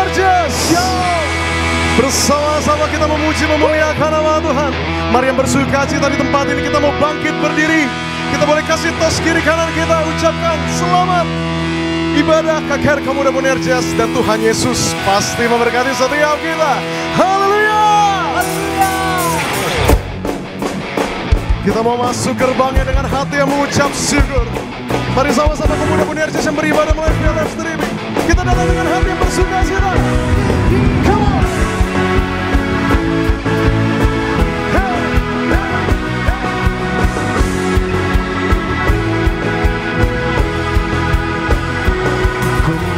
Bonerges. Bersama-sama kita memuji memuliakan nama Tuhan. Mari yang bersuka cita di tempat ini, kita mau bangkit berdiri. Kita boleh kasih tos kiri kanan kita, ucapkan selamat ibadah KKR Kamuda Bonerges. Dan Tuhan Yesus pasti memberkati setiap kita. Haleluya. Kita mau masuk gerbangnya dengan hati yang mengucap syukur. Mari sama-sama Kamuda Bonerges yang beribadah melalui live streaming. Kita datang dengan hati yang bersuka cita. Come on.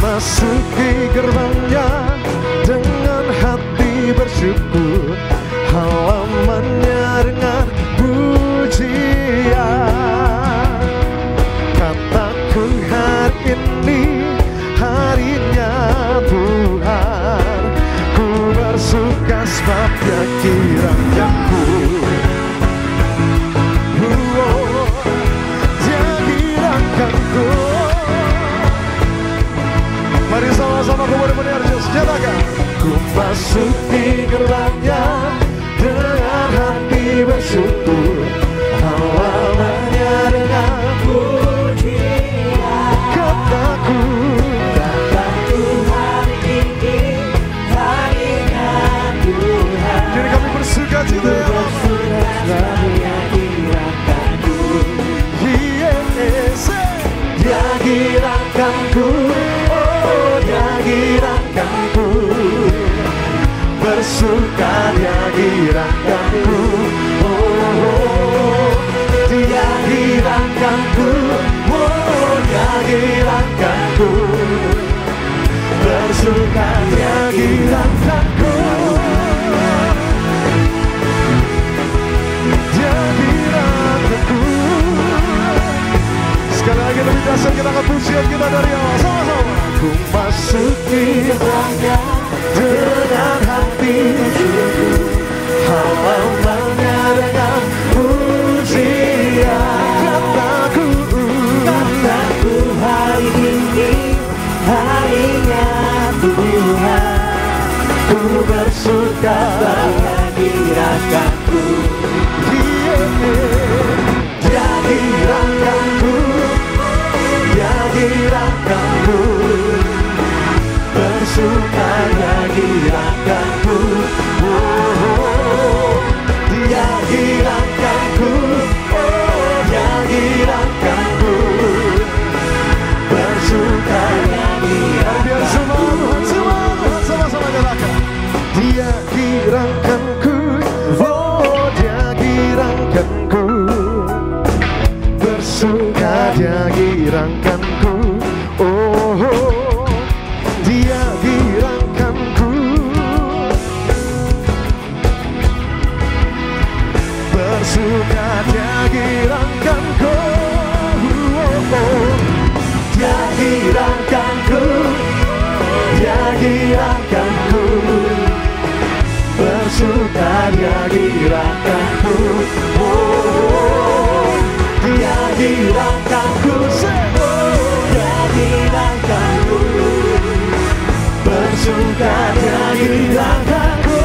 Masuki gerbangnya dengan hati bersyukur, halamannya dengan pujian. Kataku hari ini harinya Tuhan, ku bersuka sebab Dia kirangkanku. Dia kirangkanku. Mari sama-sama Kamuda Bonerges nyatakan. Ku masuki gerbangnya dengan hati bersyukur, halamannya dengan pujian. Kataku hari ini harinya Tuhan. Jadi kami bersuka cita ya Dia kirangkanku. Kirangkanku, bersuka Dia kirangkanku. Dia kirangkanku, Dia kirangkanku, bersuka Dia kirangkanku. Dia kirangkanku. Sekali lagi lebih dasar kita akan pujian kita dari awal sama-sama. Ku masuki gerbangnya dengan hati bersyukur, halamannya dengan pujian. Kataku hari ini harinya Tuhan, ku bersuka Dia kirangkanku. Dia kirangkanku, Dia kirangkanku, bersuka Dia kirangkanku. Dia kirangkanku, Dia kirangkanku, bersuka Dia kirangkanku. Tuhan sama-sama nyatakan. Dia kirangkanku, Dia kirangkanku, bersuka Dia kirangkanku. Dia kirangkanku, bersuka Dia kirangkanku. Dia kirangkanku, Dia kirangkanku, bersuka Dia kirangkanku. Dia kirangkanku, Dia kirangkanku, bersuka Dia kirangkanku.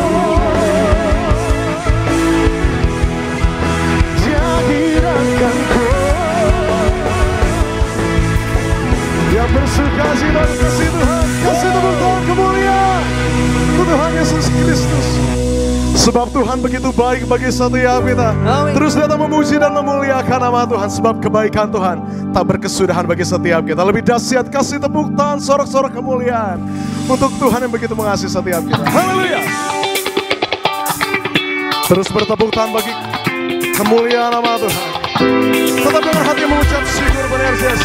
Dia kirangkanku. Yang bersuka cita kasih Tuhan, kasih tepuk tangan kemuliaan Tuhan Yesus Kristus. Sebab Tuhan begitu baik bagi setiap kita. Terus datang memuji dan memuliakan nama Tuhan. Sebab kebaikan Tuhan tak berkesudahan bagi setiap kita. Lebih dahsyat kasih tepuk tangan, sorak-sorak kemuliaan untuk Tuhan yang begitu mengasihi setiap kita. Haleluya. Terus bertepuk tangan bagi kemuliaan nama Tuhan. Tetap dengan hati mengucap syukur Bonerges.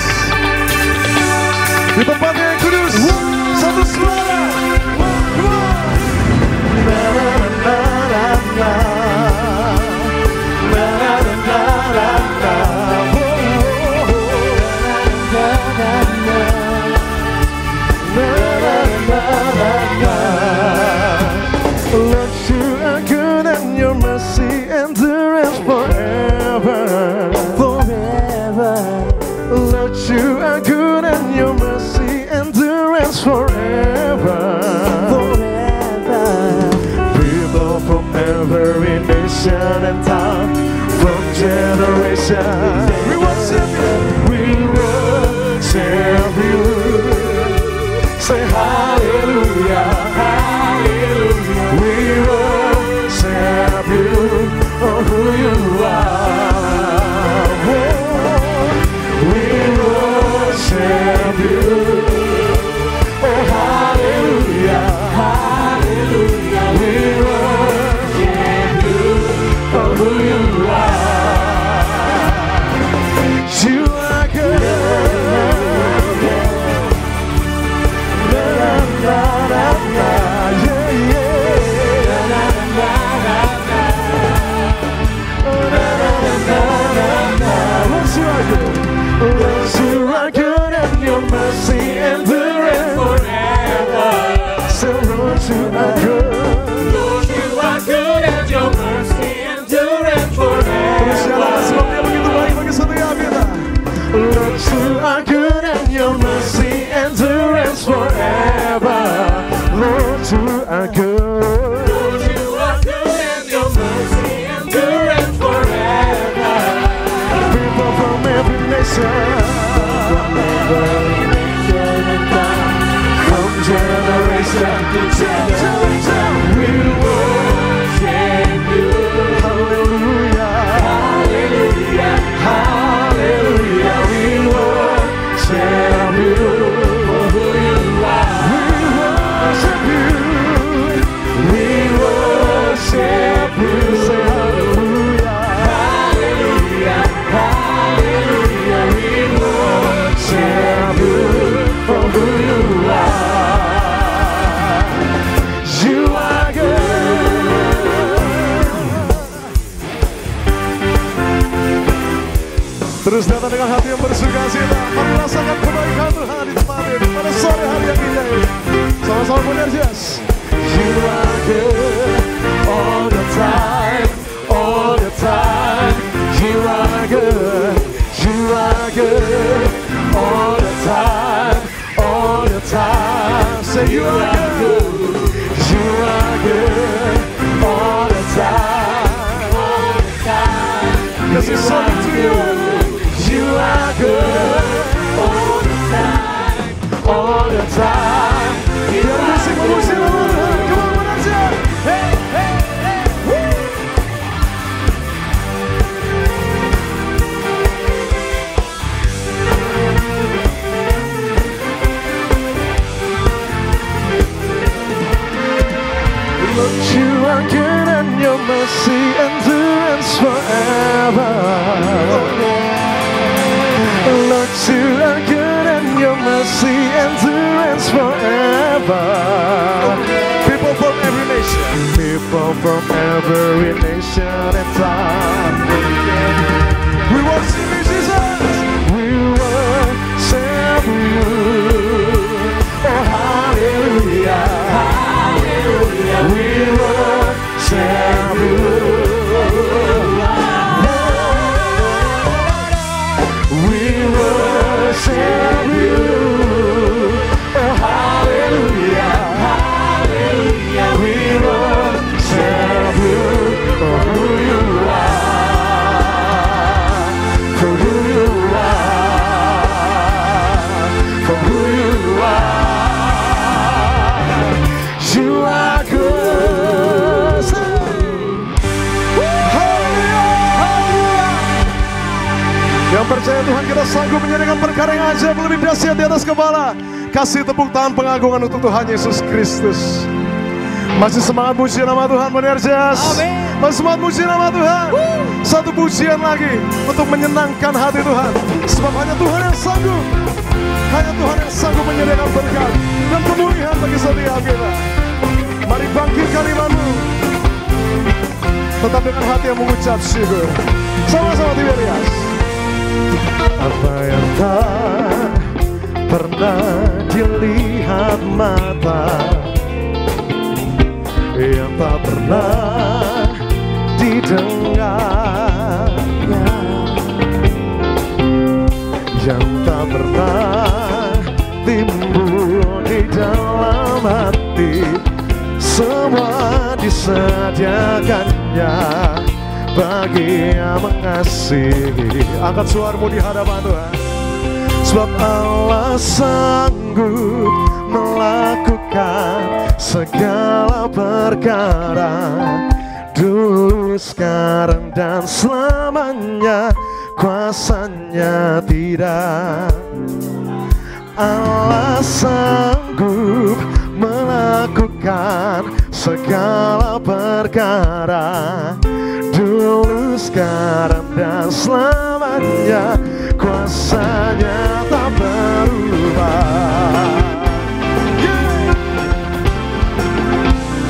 Di tempat yang kudus, satu suara. Lord, you are good and your mercy endures forever. Forever. Lord, you are good and your mercy endures forever. Indonesia. We worship you. We worship you. Say hallelujah, hallelujah. We worship you for who you are. We worship you. Oh hallelujah, hallelujah. We worship you for who you are. You are good. Lord, you are good and your mercy endureth forever. So Lord, you are good. Lord, you are good and your mercy endureth forever. Terus jalan sebab Dia begitu baik bagi setiap kita. Lord, you are good and your mercy endureth forever. Lord, you are good. Lord, you are good and your mercy endureth forever. People from every nation, from generation to generation, we worship you. Hallelujah, hallelujah, hallelujah. We worship you for who you are. We worship you. We worship you. Say hallelujah, hallelujah, hallelujah. We worship you for who you are. You are good. Terus datang dengan hati yang bersukacita. Mari rasakan kebaikan Tuhan di tempat ini pada sore hari yang indah ini. Sama-sama menerjas. You are good all the time, all the time. You are good, you are good all the time, all the time. Say you are good, you are good all the time, all the time. Cause it's so good to you. You are good all the time, all the time. You are good. Come on, menerjas. Hey, hey, hey, woo. Lord, you are good and your mercy endures forever. Lord, you are good and your mercy endures forever. People from every nation, people from every nation and time. We worship you, Jesus. We worship you. Oh, hallelujah, hallelujah. We worship you. We worship you. Oh, hallelujah, hallelujah. We worship you for who you are, for who you are, for who you are. You are good. Hallelujah. Yang percaya Tuhan kita sanggup menyediakan perkara yang ajaib lebih dahsyat di atas kepala. Kasih tepuk tangan pengagungan untuk Tuhan Yesus Kristus. Masih semangat puji nama Tuhan menerjas. Masih semangat puji nama Tuhan. Satu pujian lagi untuk menyenangkan hati Tuhan. Sebab hanya Tuhan yang sanggup, hanya Tuhan yang sanggup menyediakan berkat dan pemulihan bagi setiap kita. Mari bangkitkan imanmu, tetap dengan hati yang mengucap syukur. Sama-sama Tiberias. Apa yang tak pernah dilihat mata, yang tak pernah didengarnya, yang tak pernah timbul di dalam hati, semua disediakannya bagi yang mengasihi. Angkat suaramu di hadapan Tuhan. Sebab Allah sanggup melakukan segala perkara, dulu, sekarang, dan selamanya. Kuasanya tidak. Allah sanggup melakukan segala perkara, dulu, sekarang, dan selamanya. Kuasanya tak berubah.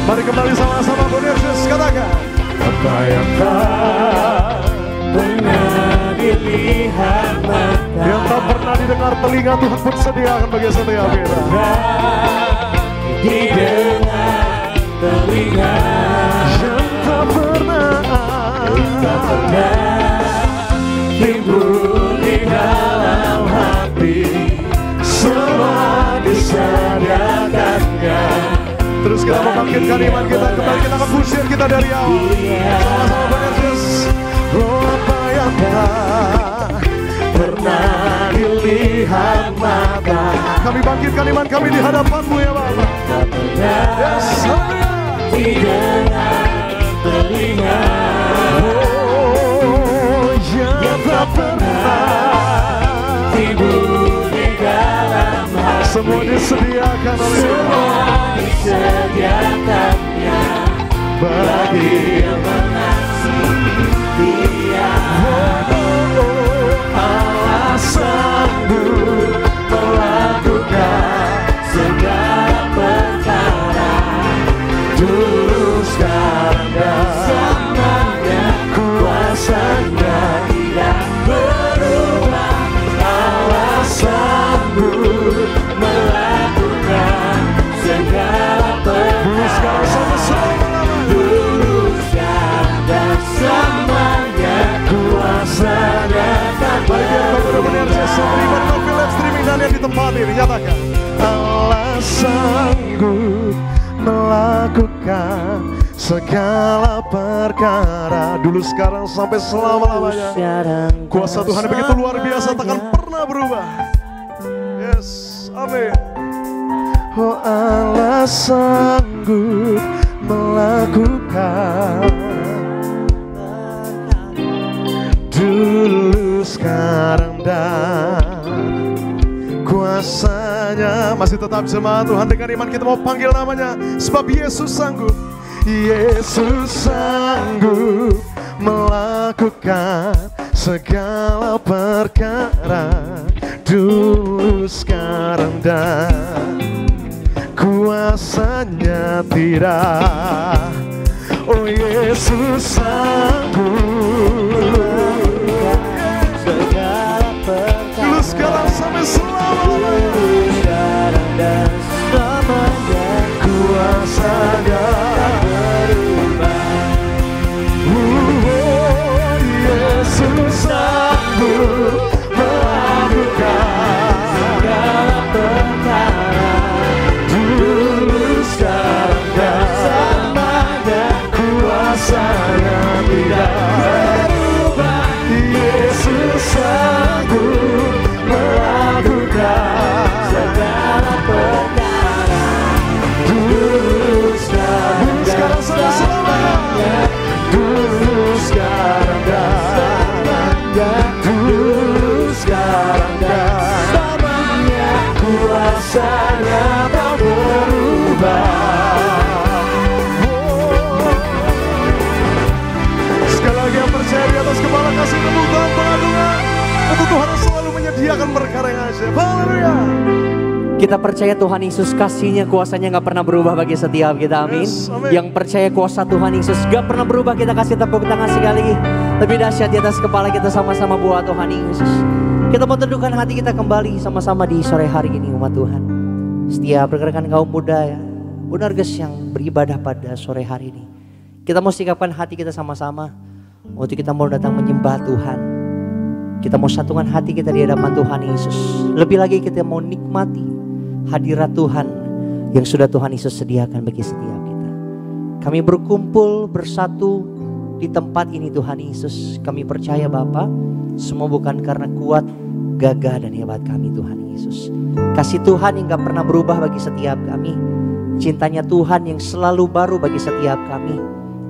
Mari kembali sama-sama Yesus katakan, apa yang tak pernah dilihat mata, yang tak pernah didengar telinga, Tuhan pun sediakan bagi setiap kita. Didengar telinga, yang tak pernah timbul di dalam hati, semua disediakannya. Terus kita membangkitkan iman kita, kembali kita akan pusir kita dari awal. Sama-sama Yesus. Oh, apa yang tak pernah dilihat mata, kami bangkitkan iman kami di hadapan-Mu ya Bapa. Yes, didengar telinga, oh, yang tak pernah timbul di dalam hati, semua disediakan oleh Tuhan, disediakannya bagi yang mengasihi Dia. Allah sanggup melakukan segala perkara, dulu, sekarang, dan selamanya. Kuasanya tidak berubah. Allah sanggup melakukan segala perkara, dulu, sekarang, sampai selama-lamanya. Dulu, sekarang, dan selamanya. Kuasanya tak berubah. Terima kasih live streaming dan yang di tempat ini nyatakan, Allah sanggup melakukan segala perkara, dulu, sekarang, sampai selama-lamanya. Kuasa Tuhan begitu luar biasa, takkan pernah berubah. Yes, amin. Oh, Allah sanggup melakukan dulu, sekarang, dan kuasanya. Masih tetap jemaat Tuhan, dengan iman kita mau panggil namanya, sebab Yesus sanggup. Yesus sanggup melakukan segala perkara, dulu, sekarang, dan kuasanya tidak. Oh, Yesus sanggup segala perkara, dulu, sekarang, sampai selama-lamanya. Sekarang dan selamanya. Kuasanya berubah. Yesus sanggup melakukan segala perkara, dulu, sekarang, dan selamanya. Kuasanya tidak berubah. Yesus sanggup melakukan segala perkara, dulu, sekarang, sampai selamanya. Dulu, sekarang, dan selamanya. Dulu, sekarang, dan selamanya. Kuasanya tak berubah. Sekali lagi yang percaya di atas kepala kasih tepuk tangan pengagungan untuk Tuhan yang selalu menyediakan perkara yang ajaib. Haleluya. Kita percaya Tuhan Yesus kasih-Nya, kuasanya gak pernah berubah bagi setiap kita, amin. Yes, amin. Yang percaya kuasa Tuhan Yesus gak pernah berubah, kita kasih tepuk tangan sekali lagi. Lebih dahsyat di atas kepala kita sama-sama buat Tuhan Yesus. Kita mau teduhkan hati kita kembali sama-sama di sore hari ini umat Tuhan. Setiap rekan-rekan kaum muda ya, Bonarges yang beribadah pada sore hari ini, kita mau sikapkan hati kita sama-sama untuk kita mau datang menyembah Tuhan. Kita mau satukan hati kita di hadapan Tuhan Yesus. Lebih lagi kita mau nikmati hadirat Tuhan yang sudah Tuhan Yesus sediakan bagi setiap kita. Kami berkumpul bersatu di tempat ini Tuhan Yesus. Kami percaya Bapa, semua bukan karena kuat, gagah dan hebat kami Tuhan Yesus. Kasih Tuhan yang gak pernah berubah bagi setiap kami. Cintanya Tuhan yang selalu baru bagi setiap kami.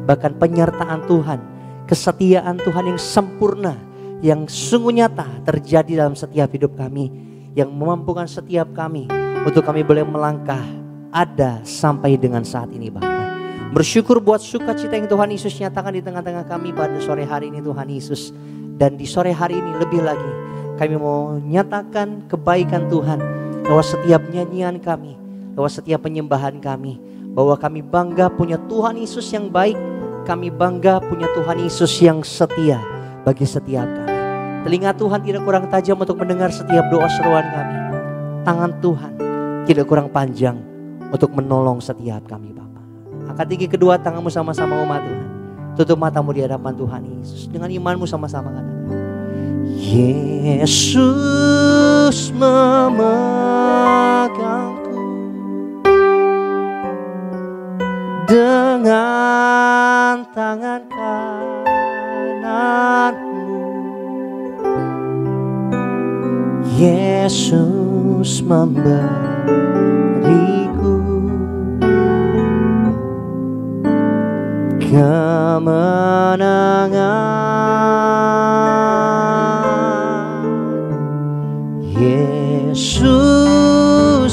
Bahkan penyertaan Tuhan, kesetiaan Tuhan yang sempurna, yang sungguh nyata terjadi dalam setiap hidup kami. Yang memampukan setiap kami untuk kami boleh melangkah ada sampai dengan saat ini Bapa. Bersyukur buat sukacita yang Tuhan Yesus nyatakan di tengah-tengah kami pada sore hari ini Tuhan Yesus. Dan di sore hari ini lebih lagi kami mau nyatakan kebaikan Tuhan lewat setiap nyanyian kami, lewat setiap penyembahan kami, bahwa kami bangga punya Tuhan Yesus yang baik, kami bangga punya Tuhan Yesus yang setia bagi setiap kami. Telinga Tuhan tidak kurang tajam untuk mendengar setiap doa seruan kami. Tangan Tuhan tidak kurang panjang untuk menolong setiap kami Bapa. Angkat tinggi kedua tanganmu sama-sama umat Tuhan. Tutup matamu di hadapan Tuhan Yesus. Dengan imanmu sama-sama katakan, Yesus memegangku dengan tangan kananmu. Yesus memberiku kemenangan. Yesus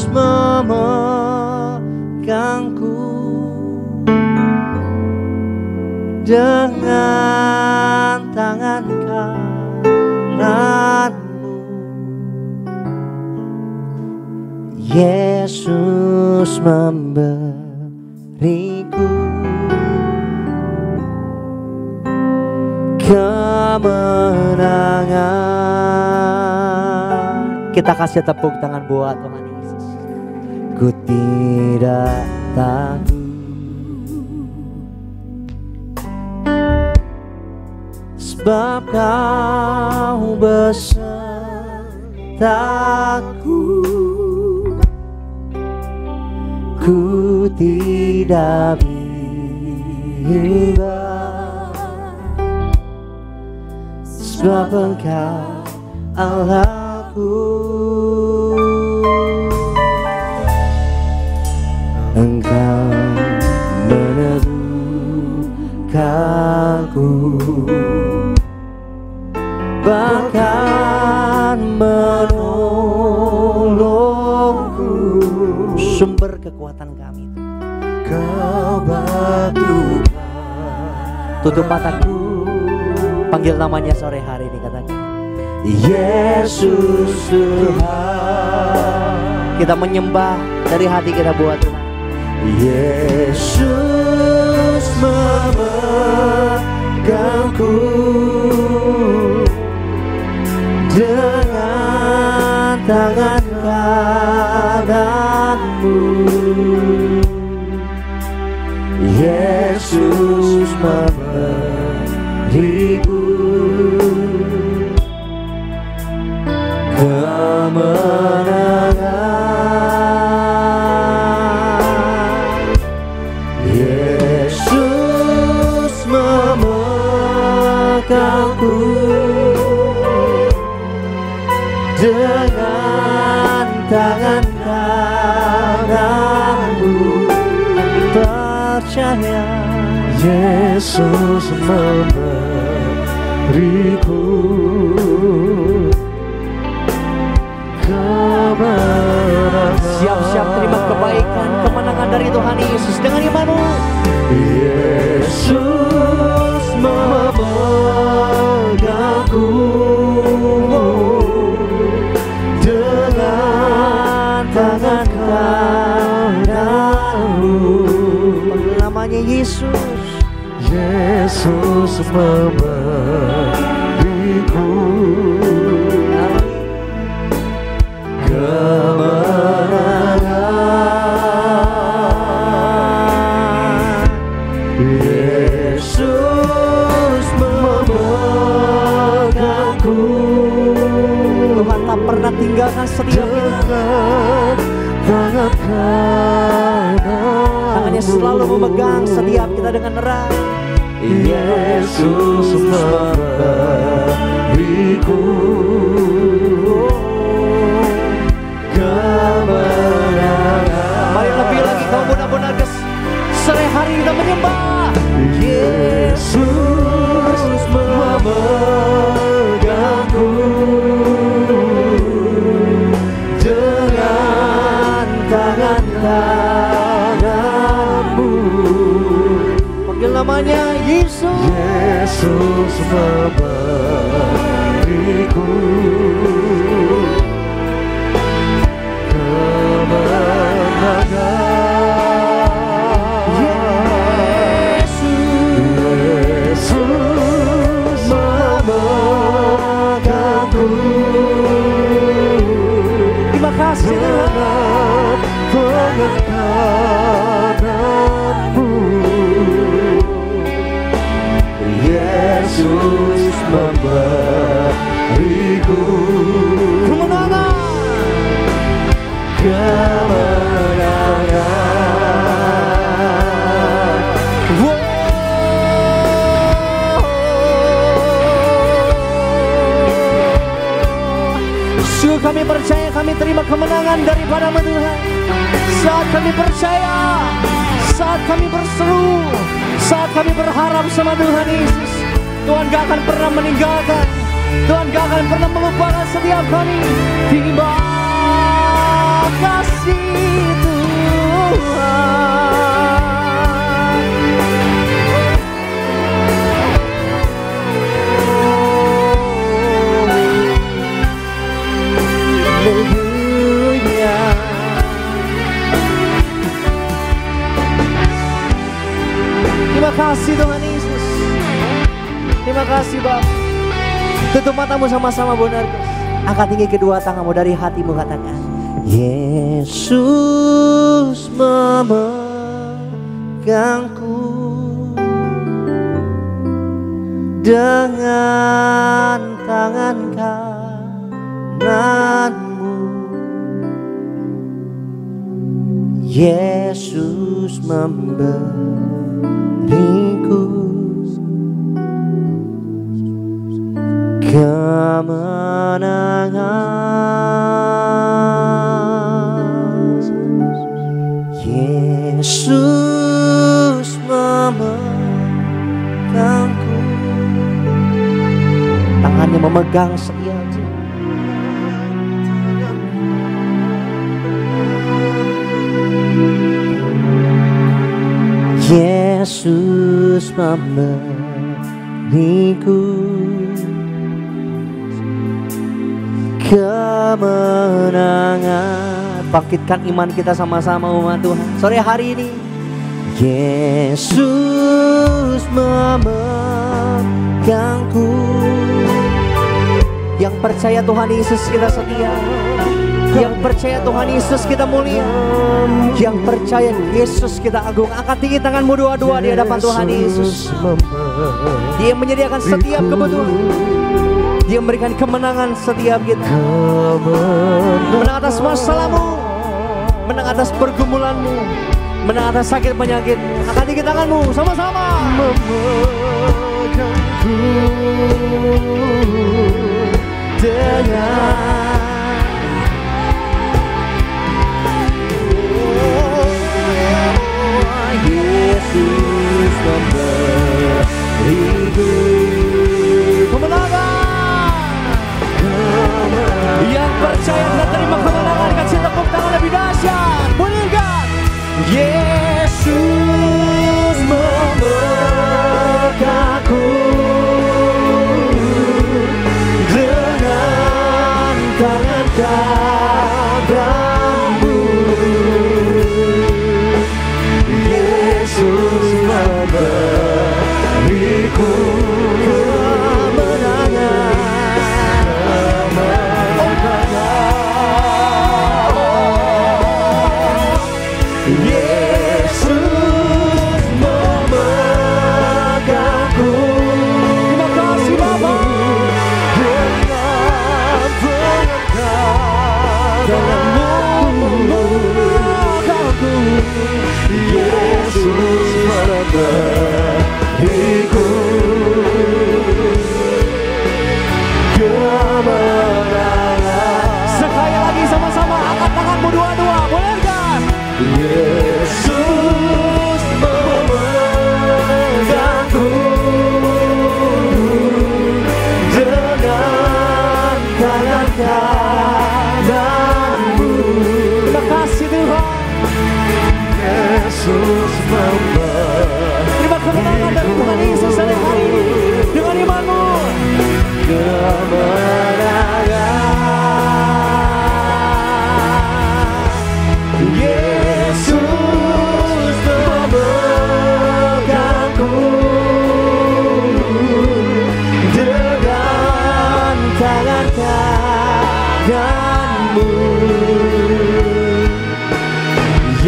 memegangku dengan tangan kananmu. Yesus memberiku kemenangan. Kita kasih tepuk tangan buat Tuhan Yesus. Ku tidak takut, sebab Kau besertaku. Ku tidak bimbang, sebab Engkau Allahku. Engkau meneguhkanku, bahkan menolongku. Sumber kekuatan kami itu Kau batu. Tutup mataku, panggil namanya sore hari ini, katakan Yesus Tuhan. Kita menyembah dari hati kita buat Tuhan. Yesus memegangku dengan tangan kananmu. Yesus memberiku kemenangan. Yesus memegangku dengan tangan kananmu. Percaya Yesus memberiku kemenangan. Siap-siap terima kebaikan, kemenangan dari Tuhan Yesus dengan imanmu. Yesus memegangku dengan tangan kananmu. Namanya Yesus. Yesus memberiku kemenangan. Yesus memegangku. Tuhan tak pernah tinggalkan setiap kita. Tangannya selalu memegang setiap kita dengan erat. Yesus memberiku kemenangan. Mari lebih lagi kaum benar-benar sore hari kita menyembah. Yesus memegangku dengan tangan-tanganmu. Panggil namanya Yesus. Yesus memberiku kemenangan. Terima kasih Tuhan, pengekananmu. Yesus memberiku kemenangan. Sungguh kami percaya, kami terima kemenangan daripada-Mu Tuhan. Saat kami percaya, saat kami berseru, saat kami berharap sama Tuhan Yesus, Tuhan gak akan pernah meninggalkan, Tuhan gak akan pernah melupakan setiap kami. Terima kasih Tuhan. Haleluya. Terima kasih Tuhan Yesus. Terima kasih Bapa. Tutup matamu sama-sama benar. Angkat tinggi kedua tanganmu dari hatimu, katakan Yesus memegangku dengan tangan kananmu. Yesus memberiku kemenangan. Yesus memegangku, tangannya memegang setiap. Yesus memberiku kemenangan. Bangkitkan iman kita sama-sama umat Tuhan sore hari ini. Yesus memegangku. Yang percaya Tuhan Yesus kita setia, yang percaya Tuhan Yesus kita mulia, yang percaya Yesus kita agung. Angkat tinggi tanganmu dua-dua di hadapan Tuhan Yesus. Dia menyediakan setiap kebutuhan, Dia memberikan kemenangan setiap kita. Menang atas masalahmu, menang atas pergumulanmu, menang atas sakit penyakit. Angkat tinggi tanganmu sama-sama. Memegangku dengan Yesus memberiku kemenangan. Yang percaya telah terima kemenangan, kasih tepuk tangan lebih dahsyat. Bunyikan Yesus memegangku dengan tangan kananmu. Yesus memberiku kemenangan. Yesus memegangku. Terima kasih Bapa. Dengan memegangku. Yesus memberiku Sekali lagi sama-sama angkat tanganmu dua-dua, boleh kan? Yesus memegangku dengan tangan kananmu. Terima kasih Tuhan. Yesus Terima kemenangan dari Tuhan Yesus hari ini dengan imanmu. Yesus memegangku dengan tangan kananmu.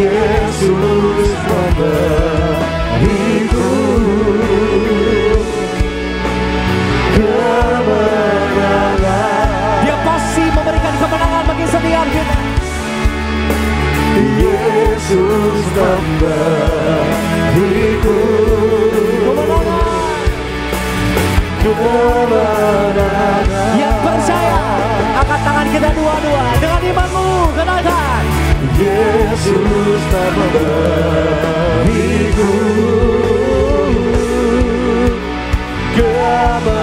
Yesus memberiku kemenangan. Dia pasti memberikan kemenangan bagi setiap kita. Yesus memberiku kemenangan. Yang percaya, angkat tangan kita dua-dua dengan imanmu, kenalkan. Yesus memberiku kemenangan.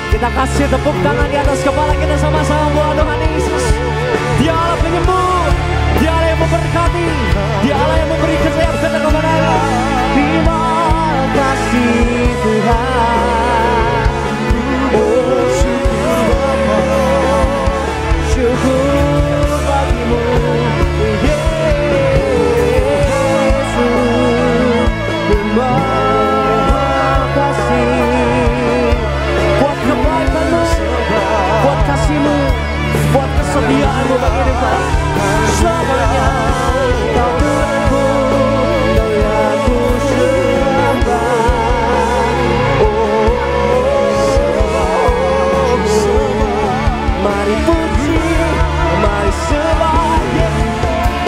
Kita kasih tepuk tangan di atas kepala kita sama-sama buat Tuhan Yesus. Dia Allah penyembuh, Dia Allah yang memberkati, Dia Allah yang memberi setiap kita kemenangan. Terima kasih Tuhan. Oh syukur bagimu Yesus. Terima kasih buat kebaikanmu, buat kasihmu, buat kesetiaanmu bagi hidup kami. Selamanya Kau Tuhanku, Kau yang ku sembah. Mari puji, mari sembah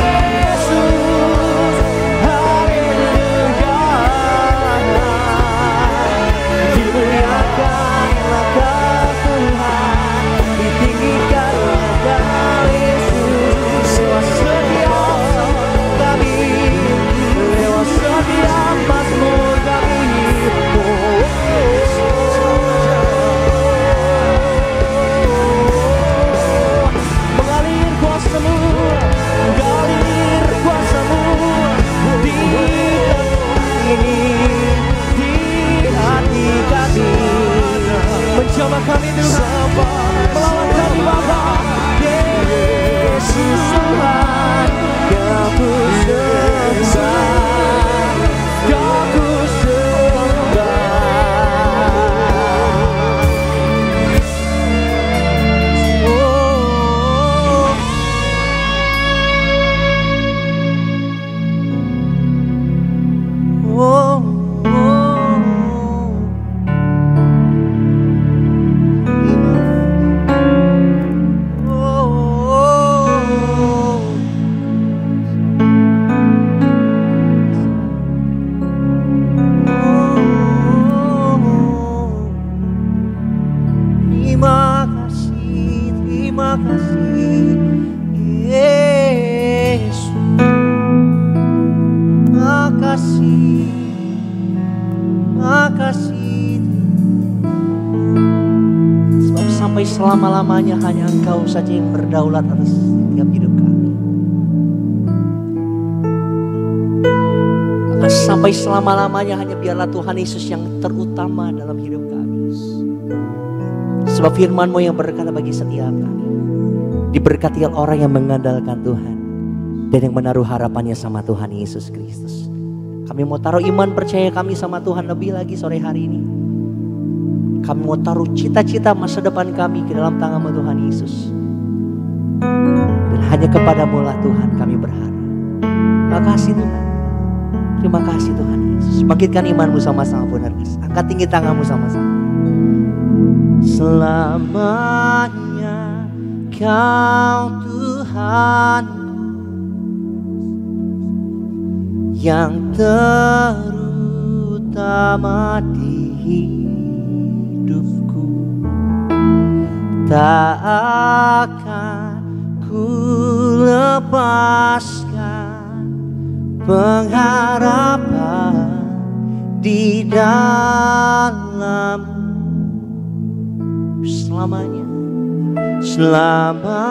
Yesus. Haleluya. Dimuliakanlah Kau Tuhan, ditinggikanlah Kau Yesus. Lewat setiap kami, lewat setiap mazmur kami. Mengalir kuasa-Mu, mengalir kuasa-Mu di ini, di hati kami. Mencoba kami Tuhan, melawan kami Bapa. Yesus Tuhan, Kau ku sembah, Kau ku sembah. Terima kasih Yesus. Makasih, makasih. Sebab sampai selama-lamanya hanya Engkau saja yang berdaulat atas setiap hidup kami. Maka sampai selama-lamanya hanya biarlah Tuhan Yesus yang terutama dalam hidup kami. Sebab firman-Mu yang berkata bagi setiap kami, diberkati orang yang mengandalkan Tuhan dan yang menaruh harapannya sama Tuhan Yesus Kristus. Kami mau taruh iman percaya kami sama Tuhan lebih lagi sore hari ini. Kami mau taruh cita-cita masa depan kami ke dalam tangan-Mu Tuhan Yesus. Dan hanya kepada-Mu lah Tuhan kami berharap. Terima kasih Tuhan. Terima kasih Tuhan Yesus. Bangkitkan iman-Mu sama-sama benar. Angkat tinggi tangan-Mu sama-sama. Selamanya Kau Tuhan, yang terutama di hidupku. Tak akan ku lepaskan pengharapan di dalam selamanya. Selamanya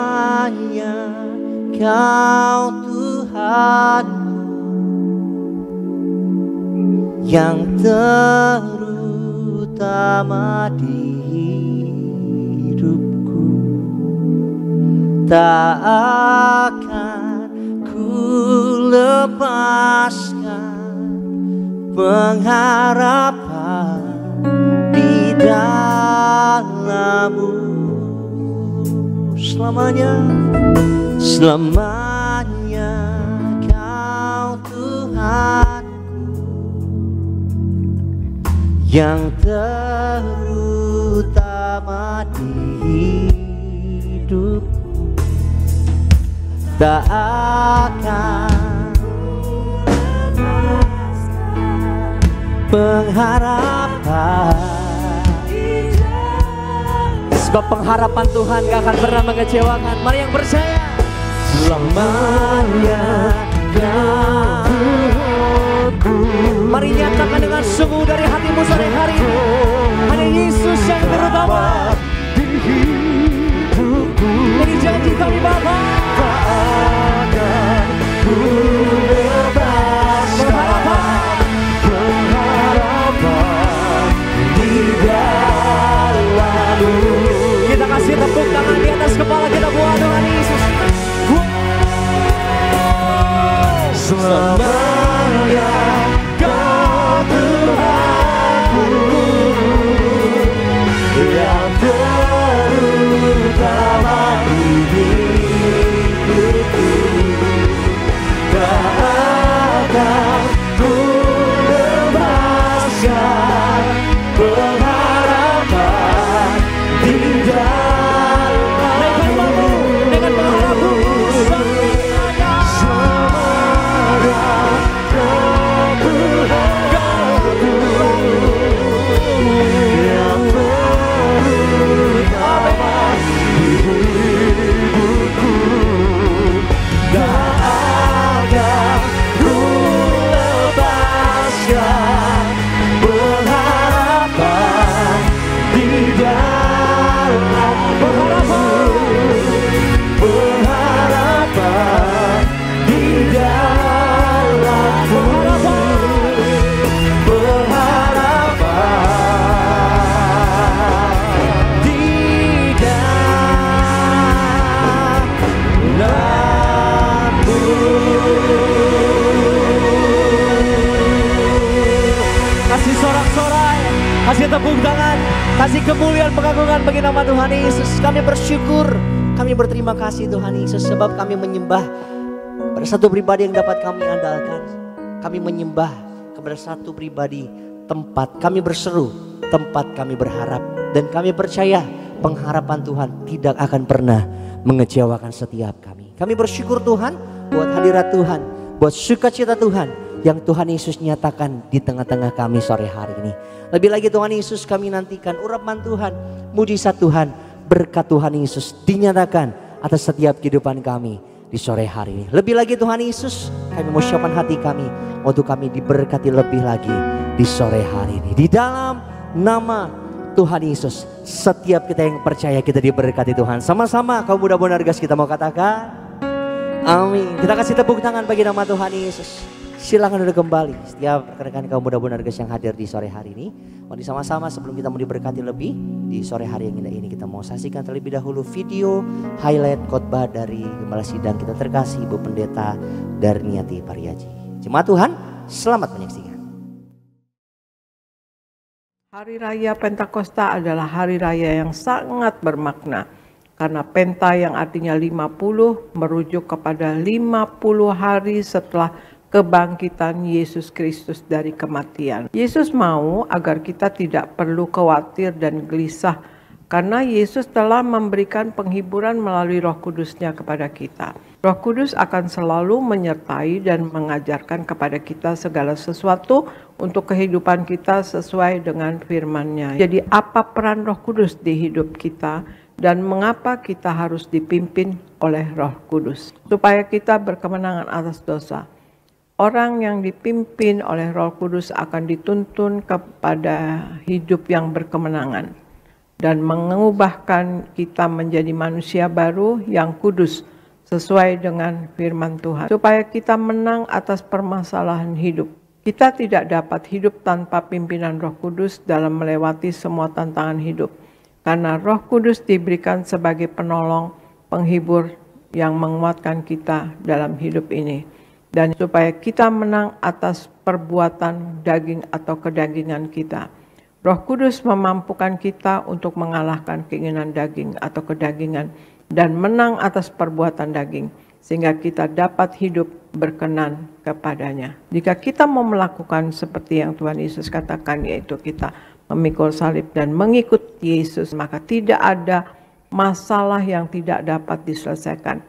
Kau Tuhanku yang terutama di hidupku. Tak akan ku lepaskan pengharapan di dalam-Mu selamanya. Selamanya Kau Tuhanku yang terutama di hidupku. Tak akan pengharapan, sebab pengharapan Tuhan gak akan pernah mengecewakan. Mari yang percaya. Selamanya Kau Tuhanku. Mari nyatakan dengan sungguh dari hatimu sore hari ini, hanya Yesus yang terutama di hidupku. Ini janji kami Bapa. Tak akan ku lepaskan pengharapan di dalam-Mu. Kita kasih tepuk tangan di atas kepala kita buat Tuhan Yesus. Selamanya Kau Tuhanku yang terutama di hidupku. Tak akan ku lepaskan pengharapan di dalam-Mu. Dengan pengharapan kasih tepuk tangan, kasih kemuliaan pengagungan bagi nama Tuhan Yesus. Kami bersyukur, kami berterima kasih Tuhan Yesus, sebab kami menyembah pada satu pribadi yang dapat kami andalkan. Kami menyembah kepada satu pribadi tempat kami berseru, tempat kami berharap. Dan kami percaya pengharapan Tuhan tidak akan pernah mengecewakan setiap kami. Kami bersyukur Tuhan buat hadirat Tuhan, buat sukacita Tuhan yang Tuhan Yesus nyatakan di tengah-tengah kami sore hari ini. Lebih lagi Tuhan Yesus, kami nantikan urapan Tuhan, mujizat Tuhan, berkat Tuhan Yesus dinyatakan atas setiap kehidupan kami di sore hari ini. Lebih lagi Tuhan Yesus, kami mau siapkan hati kami untuk kami diberkati lebih lagi di sore hari ini. Di dalam nama Tuhan Yesus, setiap kita yang percaya kita diberkati Tuhan. Sama-sama kaum muda Bonargas kita mau katakan amin. Kita kasih tepuk tangan bagi nama Tuhan Yesus. Silakan duduk kembali setiap rekan-rekan kaum muda Bonargas yang hadir di sore hari ini. Mari sama-sama sebelum kita mau diberkati lebih di sore hari yang indah ini, kita mau saksikan terlebih dahulu video highlight khotbah dari Gembala Sidang kita terkasih Ibu Pendeta Darniati Pariaji. Jemaat Tuhan, selamat menyaksikan. Hari Raya Pentakosta adalah hari raya yang sangat bermakna. Karena Penta yang artinya 50 merujuk kepada 50 hari setelah kebangkitan Yesus Kristus dari kematian. Yesus mau agar kita tidak perlu khawatir dan gelisah karena Yesus telah memberikan penghiburan melalui Roh Kudus-Nya kepada kita. Roh Kudus akan selalu menyertai dan mengajarkan kepada kita segala sesuatu untuk kehidupan kita sesuai dengan firman-Nya. Jadi apa peran Roh Kudus di hidup kita dan mengapa kita harus dipimpin oleh Roh Kudus? Supaya kita berkemenangan atas dosa. Orang yang dipimpin oleh Roh Kudus akan dituntun kepada hidup yang berkemenangan dan mengubahkan kita menjadi manusia baru yang kudus sesuai dengan firman Tuhan, supaya kita menang atas permasalahan hidup. Kita tidak dapat hidup tanpa pimpinan Roh Kudus dalam melewati semua tantangan hidup, karena Roh Kudus diberikan sebagai penolong, penghibur yang menguatkan kita dalam hidup ini, dan supaya kita menang atas perbuatan daging atau kedagingan kita. Roh Kudus memampukan kita untuk mengalahkan keinginan daging atau kedagingan dan menang atas perbuatan daging, sehingga kita dapat hidup berkenan kepadanya. Jika kita mau melakukan seperti yang Tuhan Yesus katakan, yaitu kita memikul salib dan mengikut Yesus, maka tidak ada masalah yang tidak dapat diselesaikan.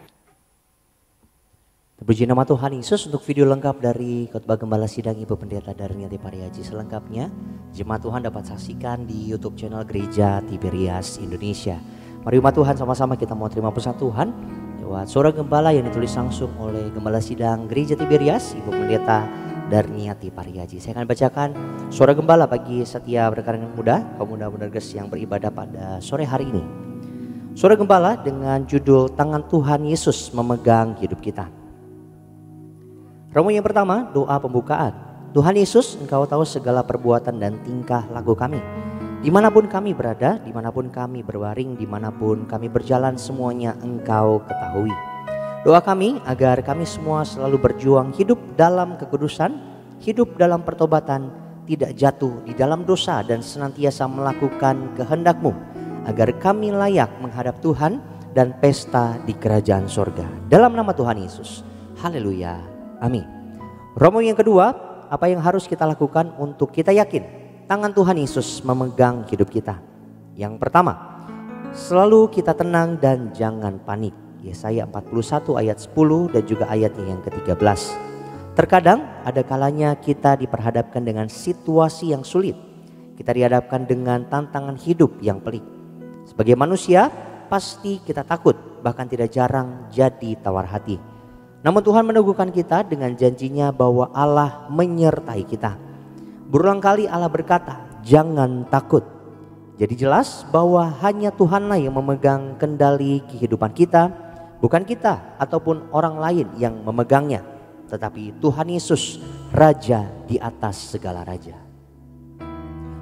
Puji nama Tuhan Yesus. Untuk video lengkap dari khotbah Gembala Sidang Ibu Pendeta Darniati Pariaji selengkapnya, jemaat Tuhan dapat saksikan di YouTube channel Gereja Tiberias Indonesia. Mari umat Tuhan sama-sama kita mau terima pesan Tuhan lewat suara gembala yang ditulis langsung oleh Gembala Sidang Gereja Tiberias Ibu Pendeta Darniati Pariaji. Saya akan bacakan suara gembala bagi setiap rekan-rekan muda, kaum muda penerges yang beribadah pada sore hari ini. Suara gembala dengan judul Tangan Tuhan Yesus Memegang Hidup Kita. Romo yang pertama, doa pembukaan. Tuhan Yesus, Engkau tahu segala perbuatan dan tingkah laku kami. Dimanapun kami berada, dimanapun kami berbaring, dimanapun kami berjalan, semuanya Engkau ketahui. Doa kami agar kami semua selalu berjuang hidup dalam kekudusan, hidup dalam pertobatan, tidak jatuh di dalam dosa dan senantiasa melakukan kehendak-Mu, agar kami layak menghadap Tuhan dan pesta di kerajaan sorga. Dalam nama Tuhan Yesus, haleluya, amin. Romo yang kedua, apa yang harus kita lakukan untuk kita yakin tangan Tuhan Yesus memegang hidup kita? Yang pertama, selalu kita tenang dan jangan panik. Yesaya 41 ayat 10 dan juga ayatnya yang ke-13. Terkadang ada kalanya kita diperhadapkan dengan situasi yang sulit. Kita dihadapkan dengan tantangan hidup yang pelik. Sebagai manusia pasti kita takut, bahkan tidak jarang jadi tawar hati. Namun Tuhan meneguhkan kita dengan janjinya bahwa Allah menyertai kita. Berulang kali Allah berkata, jangan takut. Jadi jelas bahwa hanya Tuhanlah yang memegang kendali kehidupan kita, bukan kita ataupun orang lain yang memegangnya, tetapi Tuhan Yesus, Raja di atas segala raja.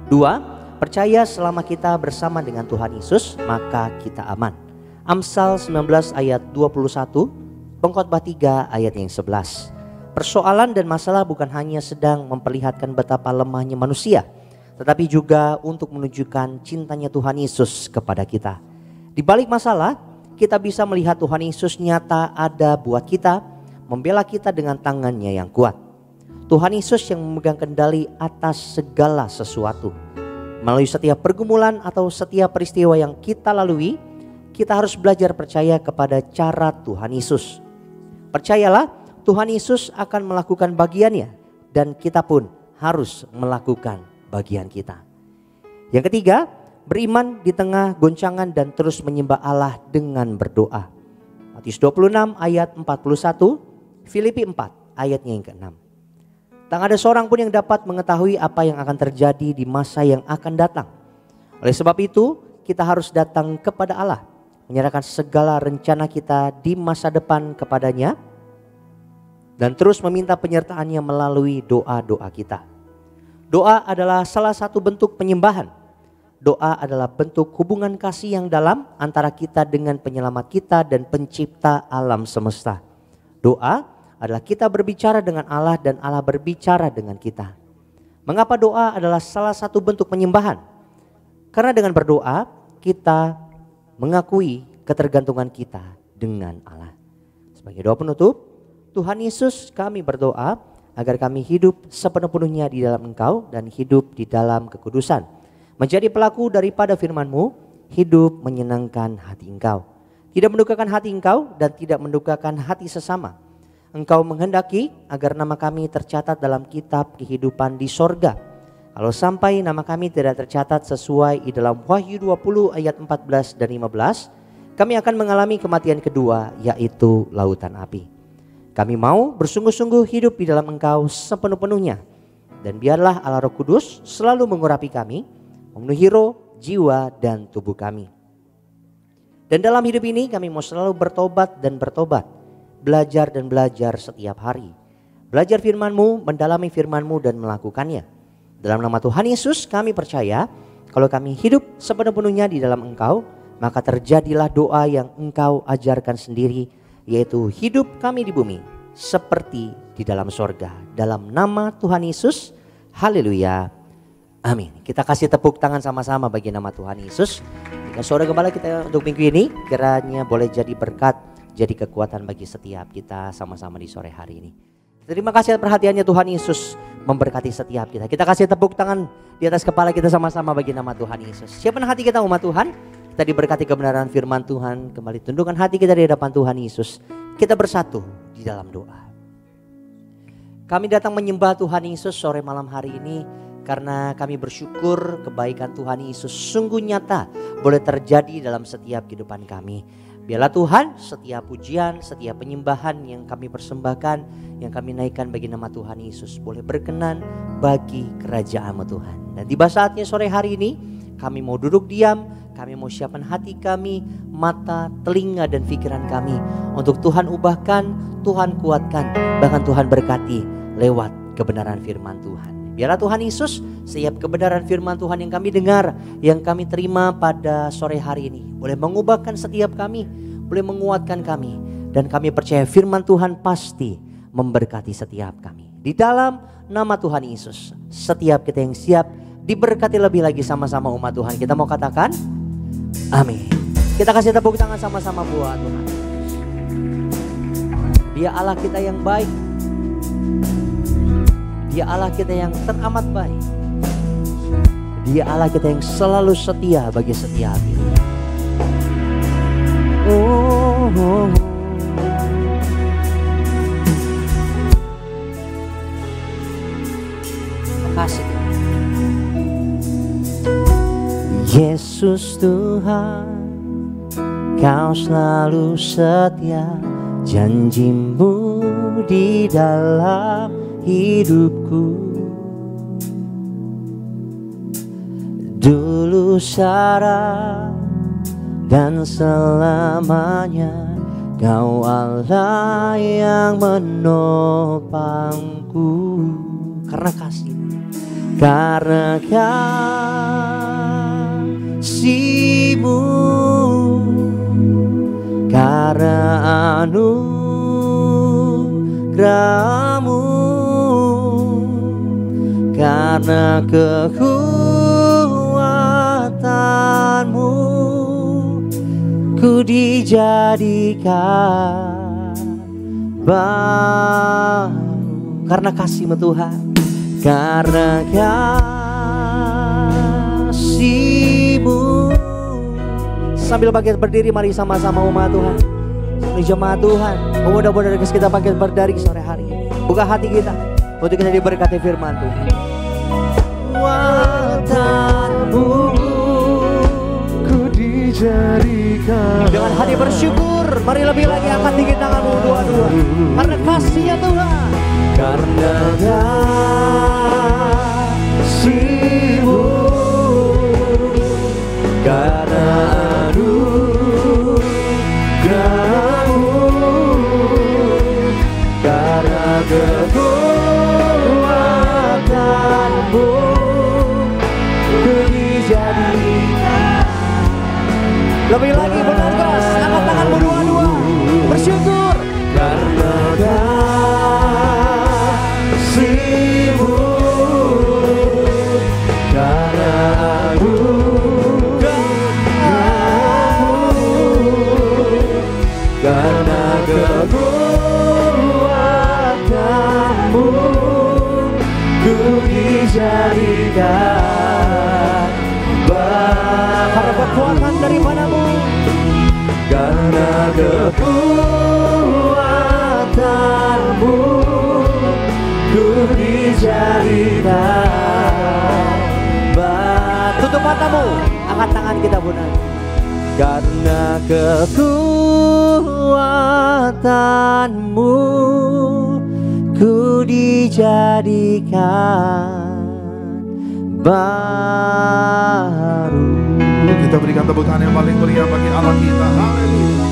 2. Percaya selama kita bersama dengan Tuhan Yesus, maka kita aman. Amsal 19 ayat 21, Pengkhotbah 3 ayat yang 11. Persoalan dan masalah bukan hanya sedang memperlihatkan betapa lemahnya manusia, tetapi juga untuk menunjukkan cintanya Tuhan Yesus kepada kita. Di balik masalah, kita bisa melihat Tuhan Yesus nyata ada buat kita, membela kita dengan tangannya yang kuat. Tuhan Yesus yang memegang kendali atas segala sesuatu. Melalui setiap pergumulan atau setiap peristiwa yang kita lalui, kita harus belajar percaya kepada cara Tuhan Yesus. Percayalah, Tuhan Yesus akan melakukan bagiannya dan kita pun harus melakukan bagian kita. Yang ketiga, beriman di tengah goncangan dan terus menyembah Allah dengan berdoa. Matius 26 ayat 41, Filipi 4 ayatnya yang ke-6. Tak ada seorang pun yang dapat mengetahui apa yang akan terjadi di masa yang akan datang. Oleh sebab itu, kita harus datang kepada Allah, menyerahkan segala rencana kita di masa depan kepadanya, dan terus meminta penyertaannya melalui doa-doa kita. Doa adalah salah satu bentuk penyembahan. Doa adalah bentuk hubungan kasih yang dalam antara kita dengan penyelamat kita dan pencipta alam semesta. Doa adalah kita berbicara dengan Allah dan Allah berbicara dengan kita. Mengapa doa adalah salah satu bentuk penyembahan? Karena dengan berdoa kita mengakui ketergantungan kita dengan Allah. Sebagai doa penutup, Tuhan Yesus, kami berdoa agar kami hidup sepenuh-penuhnya di dalam Engkau dan hidup di dalam kekudusan. Menjadi pelaku daripada firman-Mu, hidup menyenangkan hati Engkau. tidak mendukakan hati Engkau dan tidak mendukakan hati sesama. Engkau menghendaki agar nama kami tercatat dalam kitab kehidupan di sorga. Kalau sampai nama kami tidak tercatat sesuai di dalam Wahyu 20 ayat 14 dan 15, kami akan mengalami kematian kedua, yaitu lautan api. Kami mau bersungguh-sungguh hidup di dalam Engkau sepenuh-penuhnya. Dan biarlah Allah Roh Kudus selalu mengurapi kami, memenuhi roh, jiwa, dan tubuh kami. Dan dalam hidup ini kami mau selalu bertobat dan bertobat, belajar dan belajar setiap hari. Belajar firman-Mu, mendalami firman-Mu dan melakukannya. Dalam nama Tuhan Yesus kami percaya kalau kami hidup sepenuh-penuhnya di dalam Engkau, maka terjadilah doa yang Engkau ajarkan sendiri, yaitu hidup kami di bumi seperti di dalam sorga. Dalam nama Tuhan Yesus, haleluya, amin. Kita kasih tepuk tangan sama-sama bagi nama Tuhan Yesus. Jika saudara gembala kita untuk minggu ini, kiranya boleh jadi berkat, jadi kekuatan bagi setiap kita sama-sama di sore hari ini. Terima kasih atas perhatiannya Tuhan Yesus memberkati setiap kita. Kita kasih tepuk tangan di atas kepala kita sama-sama bagi nama Tuhan Yesus. Siapkan hati kita umat Tuhan, kita diberkati kebenaran firman Tuhan. Kembali tundukkan hati kita di hadapan Tuhan Yesus. Kita bersatu di dalam doa. Kami datang menyembah Tuhan Yesus sore malam hari ini karena kami bersyukur kebaikan Tuhan Yesus sungguh nyata boleh terjadi dalam setiap kehidupan kami. Biarlah Tuhan setiap pujian, setiap penyembahan yang kami persembahkan, yang kami naikkan bagi nama Tuhan Yesus boleh berkenan bagi kerajaan-Mu Tuhan. Dan tiba saatnya sore hari ini kami mau duduk diam, kami mau siapkan hati kami, mata, telinga dan pikiran kami untuk Tuhan ubahkan, Tuhan kuatkan, bahkan Tuhan berkati lewat kebenaran firman Tuhan. Biarlah Tuhan Yesus setiap kebenaran firman Tuhan yang kami dengar, yang kami terima pada sore hari ini boleh mengubahkan setiap kami, boleh menguatkan kami. Dan kami percaya firman Tuhan pasti memberkati setiap kami. Di dalam nama Tuhan Yesus, setiap kita yang siap diberkati lebih lagi sama-sama umat Tuhan. Kita mau katakan amin. Kita kasih tepuk tangan sama-sama buat Tuhan. Dia Allah kita yang baik. Dia Allah kita yang teramat baik. Dia Allah kita yang selalu setia bagi setiap kita. Makasih Yesus Tuhan, Kau selalu setia, janji-Mu di dalam hidupku. Dulu sekarang dan selamanya, Kau Allah yang menopangku. Karena kasih, karena kasih-Mu, karena anugerah-Mu, karena kekuatan-Mu, ku dijadikan baru. Karena kasih-Mu Tuhan, karena kasih-Mu. Sambil bangkit berdiri, mari sama-sama umat Tuhan, jemaat Tuhan, pemuda-pemuda kita bangkit berdiri sore hari ini. Buka hati kita untuk kita diberkati firman Tuhan. Kekuatan-Mu, ku dijadikan. dengan hati bersyukur, mari lebih lagi angkat tinggi tanganmu dua-dua. Karena kasih-Nya Tuhan, karena kasih-Mu, karena anugerah-Mu, karena kekuatan-Mu, ku dijadikan. Lebih lagi benar keras, angkat tanganmu dua-dua, bersyukur. Karena kasih-Mu, karena anugerah-Mu, karena kekuatan-Mu, ku dijadikan. Karena kekuatan daripada-Mu, matamu, angkat tangan kita Bunda. Karena kekuatanmu ku dijadikan baru. Kita berikan tepuk tangan yang paling meriah bagi Allah kita. Haleluya.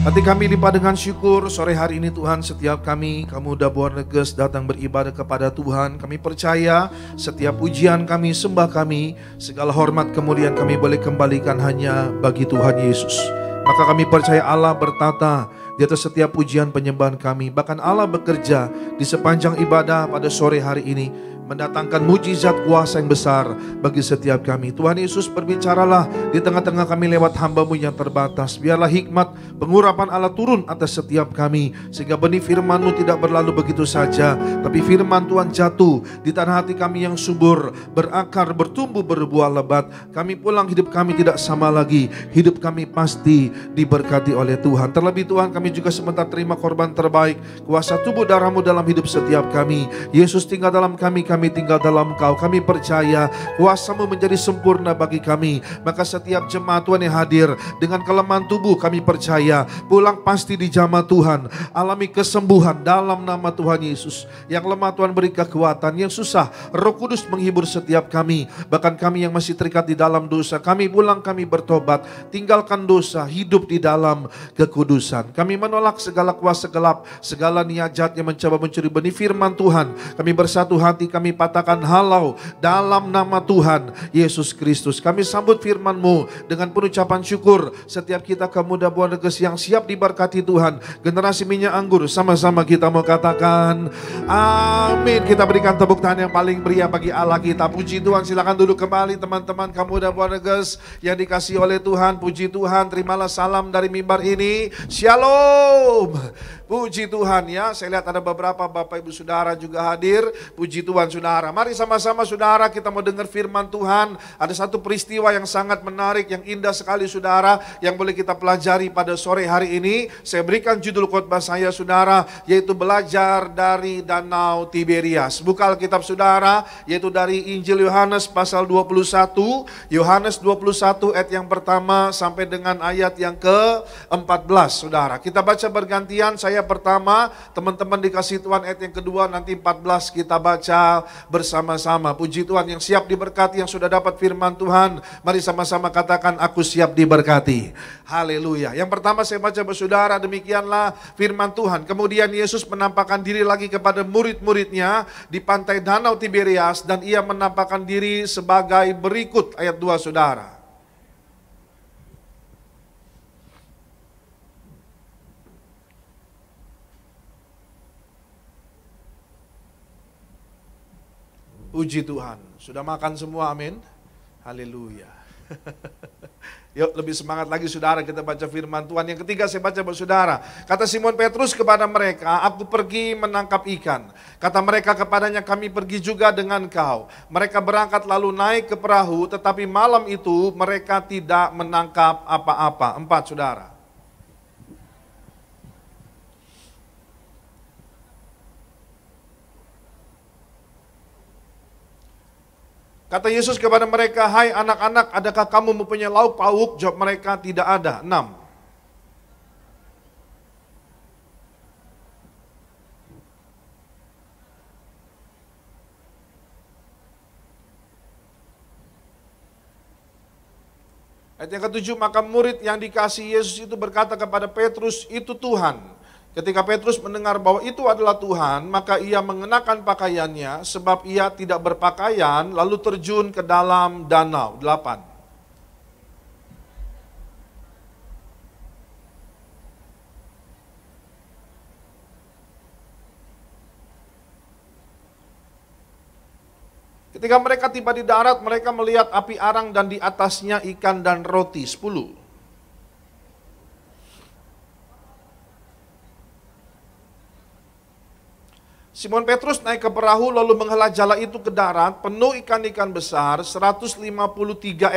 Hati kami limpah dengan syukur sore hari ini Tuhan, setiap kami Kamuda Boanerges datang beribadah kepada Tuhan. Kami percaya setiap pujian kami, sembah kami, segala hormat kemuliaan kami boleh kembalikan hanya bagi Tuhan Yesus. Maka kami percaya Allah bertata di atas setiap pujian penyembahan kami. Bahkan Allah bekerja di sepanjang ibadah pada sore hari ini, mendatangkan mujizat kuasa yang besar bagi setiap kami. Tuhan Yesus, berbicaralah di tengah-tengah kami lewat hamba-Mu yang terbatas. Biarlah hikmat pengurapan Allah turun atas setiap kami, sehingga benih firman-Mu tidak berlalu begitu saja, tapi firman Tuhan jatuh di tanah hati kami yang subur, berakar, bertumbuh, berbuah lebat. Kami pulang, hidup kami tidak sama lagi. Hidup kami pasti diberkati oleh Tuhan. Terlebih Tuhan, kami juga sebentar terima korban terbaik, kuasa tubuh darah-Mu dalam hidup setiap kami. Yesus tinggal dalam kami, kami tinggal dalam Engkau. Kami percaya kuasa-Mu menjadi sempurna bagi kami. Maka setiap jemaat Tuhan yang hadir dengan kelemahan tubuh, kami percaya pulang pasti dijamah Tuhan, alami kesembuhan dalam nama Tuhan Yesus. Yang lemah Tuhan beri kekuatan, yang susah Roh Kudus menghibur setiap kami. Bahkan kami yang masih terikat di dalam dosa, kami pulang, kami bertobat, tinggalkan dosa, hidup di dalam kekudusan. Kami menolak segala kuasa gelap, segala niat jahat yang mencoba mencuri benih firman Tuhan. Kami bersatu hati, kami patahkan halau dalam nama Tuhan Yesus Kristus. Kami sambut firman-Mu dengan penuh ucapan syukur. Setiap kita Kamuda Boanerges yang siap diberkati Tuhan, generasi minyak anggur, sama-sama kita mau katakan amin. Kita berikan tepuk tangan yang paling meriah bagi Allah kita. Puji Tuhan. Silakan duduk kembali teman-teman Kamuda Boanerges yang dikasihi oleh Tuhan. Puji Tuhan. Terimalah salam dari mimbar ini. Shalom. Puji Tuhan ya. Saya lihat ada beberapa Bapak Ibu Saudara juga hadir. Puji Tuhan saudara. Mari sama-sama saudara kita mau dengar firman Tuhan. Ada satu peristiwa yang sangat menarik, yang indah sekali saudara, yang boleh kita pelajari pada sore hari ini. Saya berikan judul khotbah saya saudara, yaitu belajar dari Danau Tiberias. Buka Alkitab saudara, yaitu dari Injil Yohanes pasal 21. Yohanes 21 ayat yang pertama sampai dengan ayat yang ke-14 saudara. Kita baca bergantian, saya pertama, teman-teman dikasih Tuhan ayat yang kedua, nanti 14 kita baca bersama-sama. Puji Tuhan. Yang siap diberkati, yang sudah dapat firman Tuhan, mari sama-sama katakan aku siap diberkati. Haleluya. Yang pertama saya baca bersaudara, demikianlah firman Tuhan. Kemudian Yesus menampakkan diri lagi kepada murid-muridnya di pantai Danau Tiberias, dan ia menampakkan diri sebagai berikut. Ayat 2 saudara. Puji Tuhan. Sudah makan semua, amin. Haleluya. Yuk lebih semangat lagi saudara, kita baca firman Tuhan. Yang ketiga saya baca bersaudara. Kata Simon Petrus kepada mereka, aku pergi menangkap ikan. Kata mereka kepadanya, kami pergi juga dengan kau. Mereka berangkat lalu naik ke perahu, tetapi malam itu mereka tidak menangkap apa-apa. 4 saudara. Kata Yesus kepada mereka, hai anak-anak, adakah kamu mempunyai lauk pauk? Jawab mereka, tidak ada. 6. Ayat yang ke-7, maka murid yang dikasihi Yesus itu berkata kepada Petrus, itu Tuhan. Ketika Petrus mendengar bahwa itu adalah Tuhan, maka ia mengenakan pakaiannya, sebab ia tidak berpakaian, lalu terjun ke dalam danau. 8. Ketika mereka tiba di darat, mereka melihat api arang dan di atasnya ikan dan roti. 10. Simon Petrus naik ke perahu lalu menghela jala itu ke darat, penuh ikan-ikan besar, 153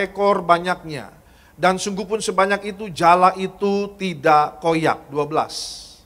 ekor banyaknya. Dan sungguh pun sebanyak itu jala itu tidak koyak. 12.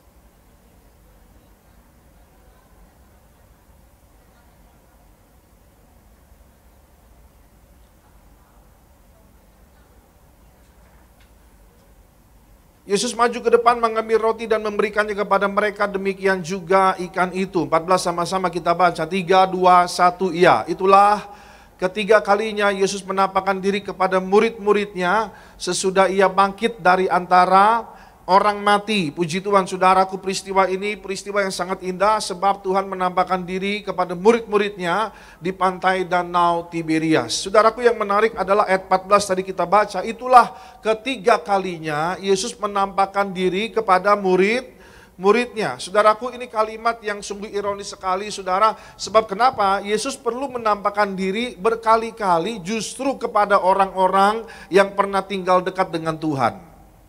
Yesus maju ke depan mengambil roti dan memberikannya kepada mereka, demikian juga ikan itu. 14 sama-sama kita baca, 3, 2, 1, iya. Itulah ketiga kalinya Yesus menampakkan diri kepada murid-muridnya sesudah ia bangkit dari antara orang mati. Puji Tuhan saudaraku, peristiwa ini peristiwa yang sangat indah sebab Tuhan menampakkan diri kepada murid-muridnya di pantai Danau Tiberias. Saudaraku, yang menarik adalah ayat 14 tadi kita baca, itulah ketiga kalinya Yesus menampakkan diri kepada muridnya. Saudaraku, ini kalimat yang sungguh ironis sekali saudara. Sebab kenapa? Yesus perlu menampakkan diri berkali-kali justru kepada orang-orang yang pernah tinggal dekat dengan Tuhan.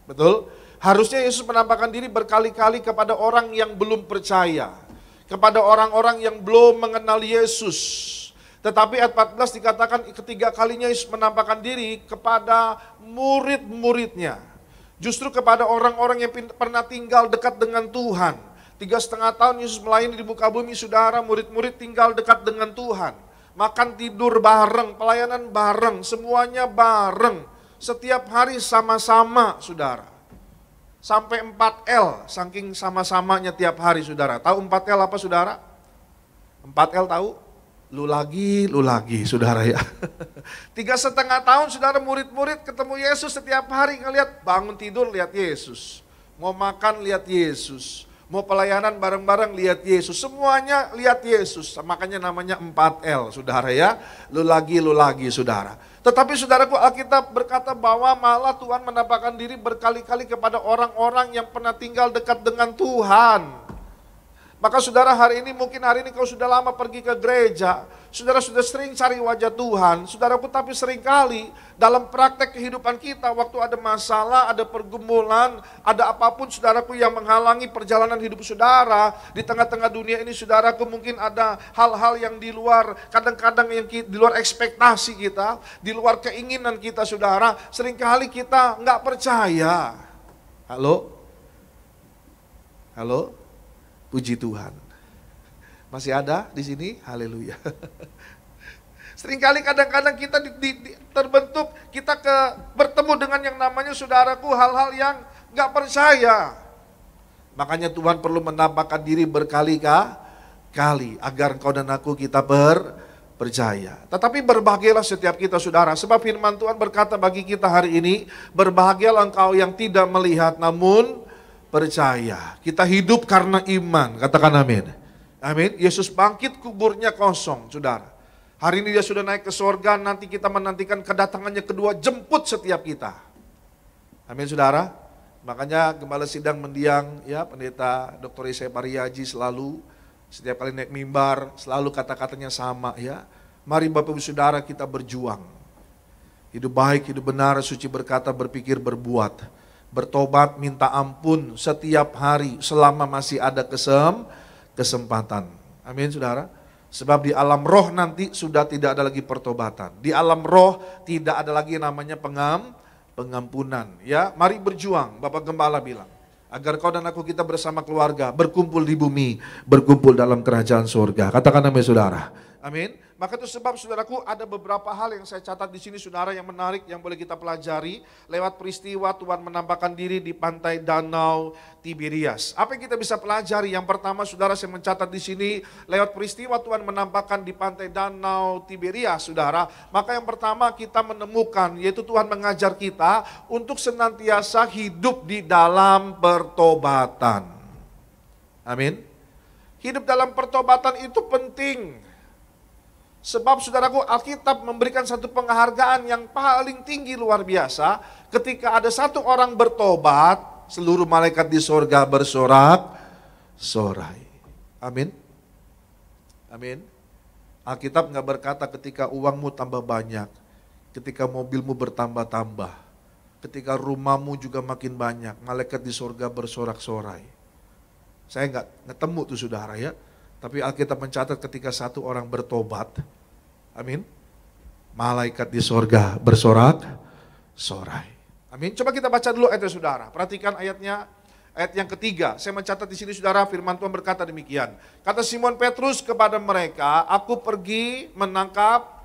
Betul? Harusnya Yesus menampakkan diri berkali-kali kepada orang yang belum percaya, kepada orang-orang yang belum mengenal Yesus. Tetapi ayat 14 dikatakan ketiga kalinya Yesus menampakkan diri kepada murid-muridnya. Justru kepada orang-orang yang pernah tinggal dekat dengan Tuhan. 3,5 tahun Yesus melayani di muka bumi, saudara, murid-murid tinggal dekat dengan Tuhan. Makan tidur bareng, pelayanan bareng, semuanya bareng. Setiap hari sama-sama, saudara. Sampai 4L, saking sama-samanya tiap hari saudara. Tahu 4L apa saudara? 4L tahu? Lu lagi saudara ya. 3,5 tahun saudara, murid-murid ketemu Yesus setiap hari, ngelihat bangun tidur lihat Yesus. Mau makan lihat Yesus. Mau pelayanan bareng-bareng lihat Yesus. Semuanya lihat Yesus. Makanya namanya 4L saudara ya. Lu lagi saudara. Tetapi saudaraku, Alkitab berkata bahwa malah Tuhan menampakkan diri berkali-kali kepada orang-orang yang pernah tinggal dekat dengan Tuhan. Maka saudara, hari ini mungkin hari ini kau sudah lama pergi ke gereja, saudara sudah sering cari wajah Tuhan, saudaraku, tapi seringkali dalam praktek kehidupan kita, waktu ada masalah, ada pergumulan, ada apapun saudaraku yang menghalangi perjalanan hidup saudara, di tengah-tengah dunia ini saudaraku mungkin ada hal-hal yang di luar, kadang-kadang yang di luar ekspektasi kita, di luar keinginan kita saudara, seringkali kita nggak percaya. Halo? Puji Tuhan. Masih ada di sini? Haleluya. Seringkali kadang-kadang kita terbentuk, kita bertemu dengan yang namanya saudaraku hal-hal yang gak percaya. Makanya Tuhan perlu menampakkan diri berkali-kali agar engkau dan aku kita percaya. Tetapi berbahagialah setiap kita saudara, sebab firman Tuhan berkata bagi kita hari ini, berbahagialah engkau yang tidak melihat namun percaya. Kita hidup karena iman. Katakan amin. Amin. Yesus bangkit, kuburnya kosong, saudara. Hari ini dia sudah naik ke sorga, nanti kita menantikan kedatangannya kedua, jemput setiap kita. Amin, saudara. Makanya Gembala Sidang mendiang, ya, Pendeta Dr. Isai Pariyaji selalu, setiap kali naik mimbar, selalu kata-katanya sama, ya. Mari Bapak Ibu Saudara kita berjuang. Hidup baik, hidup benar, suci berkata, berpikir, berbuat. Bertobat, minta ampun setiap hari selama masih ada kesempatan. Amin saudara. Sebab di alam roh nanti sudah tidak ada lagi pertobatan. Di alam roh tidak ada lagi namanya pengampunan. Ya, mari berjuang, Bapak Gembala bilang. Agar kau dan aku kita bersama keluarga berkumpul di bumi, berkumpul dalam kerajaan surga. Katakan amin saudara. Amin. Maka itu sebab saudaraku ada beberapa hal yang saya catat di sini saudara yang menarik yang boleh kita pelajari lewat peristiwa Tuhan menampakkan diri di pantai Danau Tiberias. Apa yang kita bisa pelajari? Yang pertama saudara, saya mencatat di sini lewat peristiwa Tuhan menampakkan di pantai Danau Tiberias saudara. Maka yang pertama kita menemukan yaitu Tuhan mengajar kita untuk senantiasa hidup di dalam pertobatan. Amin. Hidup dalam pertobatan itu penting. Sebab saudaraku, Alkitab memberikan satu penghargaan yang paling tinggi luar biasa. Ketika ada satu orang bertobat, seluruh malaikat di sorga bersorak-sorai. Amin. Amin. Alkitab nggak berkata ketika uangmu tambah banyak, ketika mobilmu bertambah-tambah, ketika rumahmu juga makin banyak, malaikat di sorga bersorak-sorai. Saya nggak ketemu tuh saudara ya. Tapi Alkitab mencatat ketika satu orang bertobat, amin, malaikat di sorga bersorak-sorai. Amin. Coba kita baca dulu ayatnya saudara. Perhatikan ayatnya, ayat yang ketiga. Saya mencatat di sini saudara, firman Tuhan berkata demikian. Kata Simon Petrus kepada mereka, aku pergi menangkap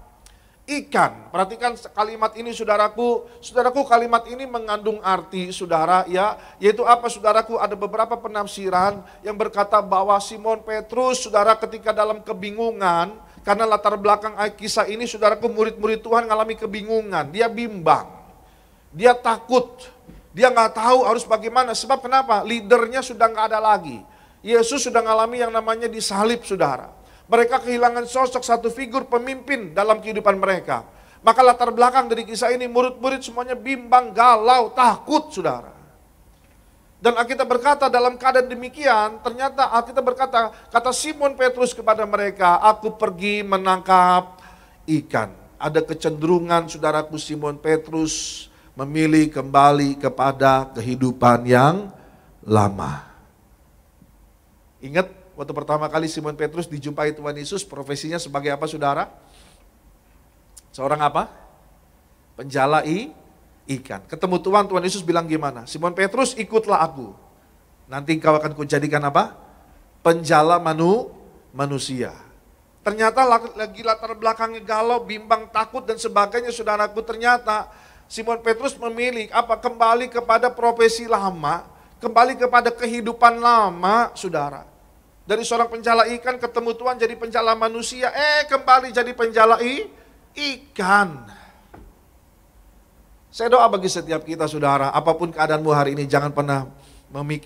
ikan. Perhatikan kalimat ini saudaraku. Saudaraku, kalimat ini mengandung arti saudara ya. Yaitu apa saudaraku? Ada beberapa penafsiran yang berkata bahwa Simon Petrus saudara ketika dalam kebingungan. Karena latar belakang kisah ini saudaraku, murid-murid Tuhan mengalami kebingungan. Dia bimbang. Dia takut. Dia nggak tahu harus bagaimana. Sebab kenapa? Leadernya sudah nggak ada lagi. Yesus sudah mengalami yang namanya disalib saudara. Mereka kehilangan sosok satu figur pemimpin dalam kehidupan mereka. Maka latar belakang dari kisah ini, murid-murid semuanya bimbang, galau, takut saudara. Dan Alkitab berkata dalam keadaan demikian, ternyata Alkitab berkata, kata Simon Petrus kepada mereka, aku pergi menangkap ikan. Ada kecenderungan saudaraku, Simon Petrus memilih kembali kepada kehidupan yang lama. Ingat, waktu pertama kali Simon Petrus dijumpai Tuhan Yesus, profesinya sebagai apa saudara? Seorang apa? Penjala ikan. Ketemu Tuhan Yesus bilang gimana? Simon Petrus, ikutlah aku. Nanti kau akan kujadikan apa? Penjala manusia. Ternyata lagi latar belakangnya galau, bimbang, takut dan sebagainya saudaraku. Ternyata Simon Petrus memilih apa? Kembali kepada profesi lama, kembali kepada kehidupan lama saudara. Dari seorang penjala ikan ketemu Tuhan jadi penjala manusia, kembali jadi penjala ikan. Saya doa bagi setiap kita saudara, apapun keadaanmu hari ini, jangan pernah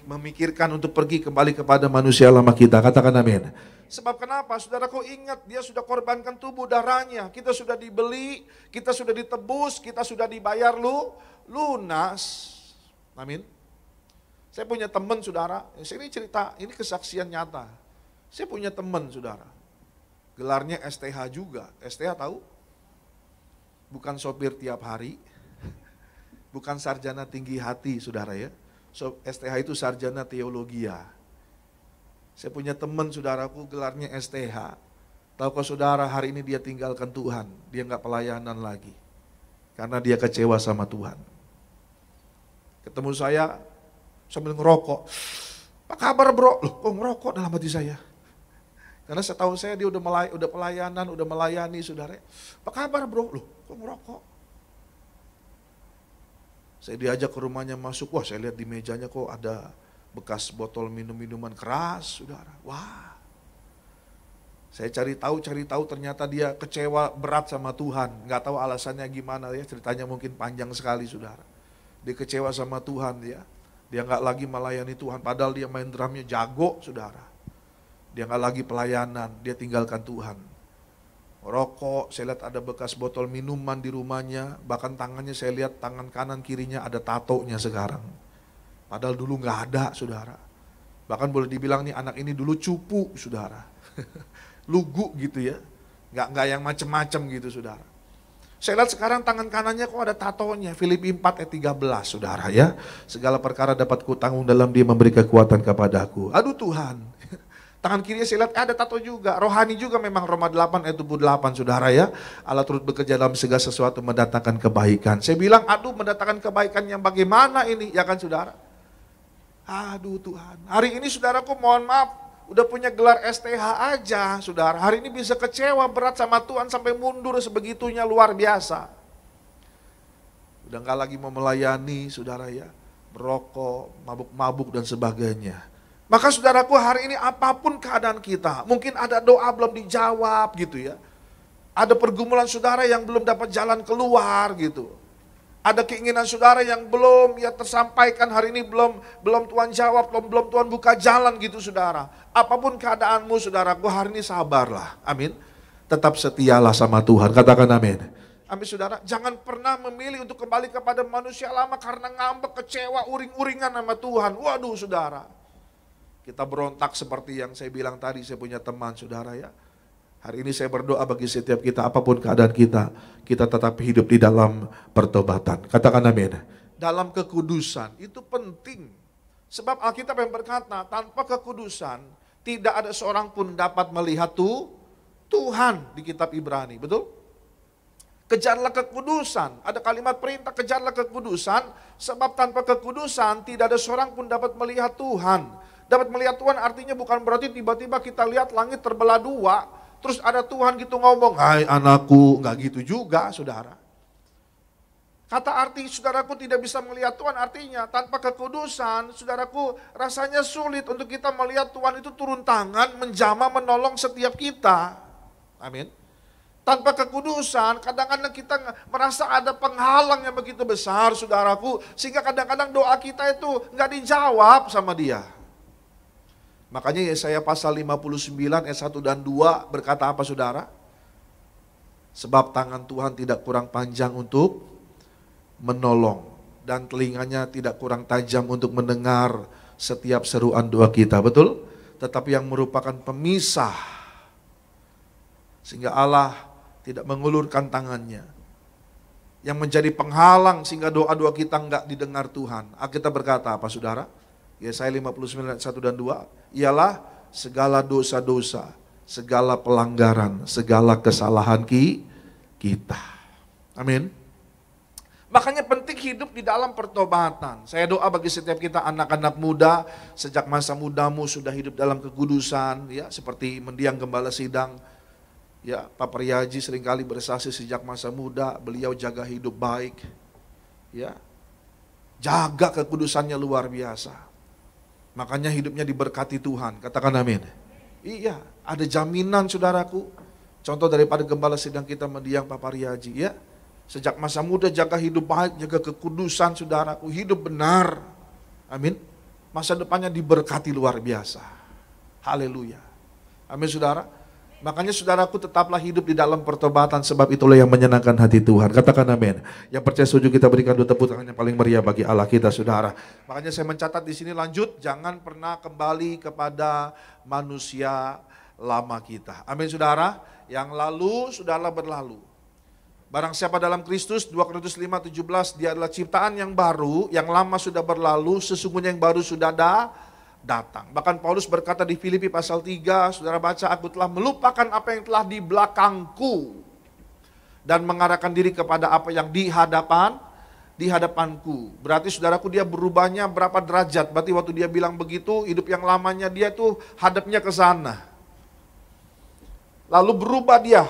memikirkan untuk pergi kembali kepada manusia lama kita. Katakan amin. Sebab kenapa? Saudaraku ingat, dia sudah korbankan tubuh darahnya. Kita sudah dibeli, kita sudah ditebus, kita sudah dibayar lunas. Amin. Saya punya teman saudara, ini cerita, ini kesaksian nyata. Saya punya teman saudara, gelarnya STH juga. STH tahu? Bukan sopir tiap hari, bukan sarjana tinggi hati saudara ya. STH itu sarjana teologia. Saya punya teman saudaraku gelarnya STH. Tahukah saudara hari ini dia tinggalkan Tuhan, dia nggak pelayanan lagi. Karena dia kecewa sama Tuhan. Ketemu saya, sambil ngerokok. Apa kabar bro? Loh kok ngerokok dalam hati saya? Karena setahu saya dia udah pelayanan, udah melayani saudara. Apa kabar bro? Loh kok ngerokok? Saya diajak ke rumahnya masuk, wah saya lihat di mejanya kok ada bekas botol minuman keras saudara. Wah. Saya cari tahu ternyata dia kecewa berat sama Tuhan. Nggak tahu alasannya gimana ya, ceritanya mungkin panjang sekali saudara. Dia kecewa sama Tuhan ya. Dia nggak lagi melayani Tuhan, padahal dia main drumnya jago, saudara. Dia nggak lagi pelayanan, dia tinggalkan Tuhan. Rokok, saya lihat ada bekas botol minuman di rumahnya, bahkan tangannya saya lihat tangan kanan kirinya ada tatonya sekarang. Padahal dulu nggak ada, saudara. Bahkan boleh dibilang nih anak ini dulu cupu, saudara. Lugu gitu ya, nggak yang macem-macem gitu, saudara. Saya lihat sekarang tangan kanannya kok ada tatonya, Filipi 4 ayat 13 saudara ya. Segala perkara dapat kutanggung dalam dia memberi kekuatan kepadaku. Aduh Tuhan. Tangan kirinya saya lihat ada tato juga, rohani juga memang Roma 8 ayat 28 saudara ya. Allah turut bekerja dalam segala sesuatu mendatangkan kebaikan. Saya bilang aduh mendatangkan kebaikan yang bagaimana ini ya kan saudara. Aduh Tuhan. Hari ini saudaraku mohon maaf. Udah punya gelar STH aja, saudara. Hari ini bisa kecewa berat sama Tuhan sampai mundur sebegitunya luar biasa. Udah gak lagi mau melayani, saudara ya. Merokok, mabuk-mabuk dan sebagainya. Maka saudaraku hari ini apapun keadaan kita, mungkin ada doa belum dijawab gitu ya. Ada pergumulan saudara yang belum dapat jalan keluar gitu. Ada keinginan saudara yang belum ya tersampaikan hari ini, belum Tuhan jawab, belum Tuhan buka jalan gitu saudara. Apapun keadaanmu saudaraku hari ini sabarlah, amin. Tetap setialah sama Tuhan, katakan amin. Amin saudara, jangan pernah memilih untuk kembali kepada manusia lama karena ngambek, kecewa, uring-uringan sama Tuhan. Waduh saudara, kita berontak seperti yang saya bilang tadi, saya punya teman saudara ya. Hari ini saya berdoa bagi setiap kita, apapun keadaan kita tetap hidup di dalam pertobatan. Katakan amin. Dalam kekudusan, itu penting. Sebab Alkitab yang berkata, tanpa kekudusan, tidak ada seorang pun dapat melihat Tuhan di kitab Ibrani, betul? Kejarlah kekudusan, ada kalimat perintah, kejarlah kekudusan, sebab tanpa kekudusan, tidak ada seorang pun dapat melihat Tuhan. Dapat melihat Tuhan artinya bukan berarti tiba-tiba kita lihat langit terbelah dua, terus ada Tuhan gitu ngomong, hai anakku, nggak gitu juga saudara. Kata arti saudaraku tidak bisa melihat Tuhan, artinya tanpa kekudusan, saudaraku rasanya sulit untuk kita melihat Tuhan itu turun tangan, menjamah, menolong setiap kita. Amin. Tanpa kekudusan, kadang-kadang kita merasa ada penghalang yang begitu besar, saudaraku, sehingga kadang-kadang doa kita itu nggak dijawab sama Dia. Makanya Yesaya pasal 59 ayat 1 dan 2 berkata apa saudara? Sebab tangan Tuhan tidak kurang panjang untuk menolong, dan telinganya tidak kurang tajam untuk mendengar setiap seruan doa kita, betul? Tetapi yang merupakan pemisah, sehingga Allah tidak mengulurkan tangannya, yang menjadi penghalang sehingga doa-doa kita enggak didengar Tuhan. Alkitab berkata apa saudara? Yesaya 59 ayat 1 dan 2, ialah segala dosa-dosa, segala pelanggaran, segala kesalahan kita. Amin. Makanya penting hidup di dalam pertobatan. Saya doa bagi setiap kita anak-anak muda, sejak masa mudamu sudah hidup dalam kekudusan, ya, seperti mendiang gembala sidang. Ya, Pak Priyaji seringkali bersaksi sejak masa muda, beliau jaga hidup baik. Ya. Jaga kekudusannya luar biasa. Makanya hidupnya diberkati Tuhan. Katakan amin. Iya, ada jaminan saudaraku. Contoh daripada gembala sidang kita mendiang Pak Priyaji, ya. Sejak masa muda jaga hidup baik, jaga kekudusan saudaraku, hidup benar. Amin. Masa depannya diberkati luar biasa. Haleluya. Amin saudara. Makanya saudaraku tetaplah hidup di dalam pertobatan, sebab itulah yang menyenangkan hati Tuhan. Katakan amin. Yang percaya setuju kita berikan dua tepuk tangan yang paling meriah bagi Allah kita saudara. Makanya saya mencatat di sini lanjut, jangan pernah kembali kepada manusia lama kita. Amin saudara. Yang lalu sudahlah berlalu. Barang siapa dalam Kristus, 2 Korintus 5:17, dia adalah ciptaan yang baru, yang lama sudah berlalu, sesungguhnya yang baru sudah datang. Bahkan Paulus berkata di Filipi pasal 3, saudara baca, aku telah melupakan apa yang telah di belakangku, dan mengarahkan diri kepada apa yang di hadapanku. Berarti saudaraku dia berubahnya berapa derajat, berarti waktu dia bilang begitu, hidup yang lamanya dia tuh hadapnya ke sana. Lalu berubah dia.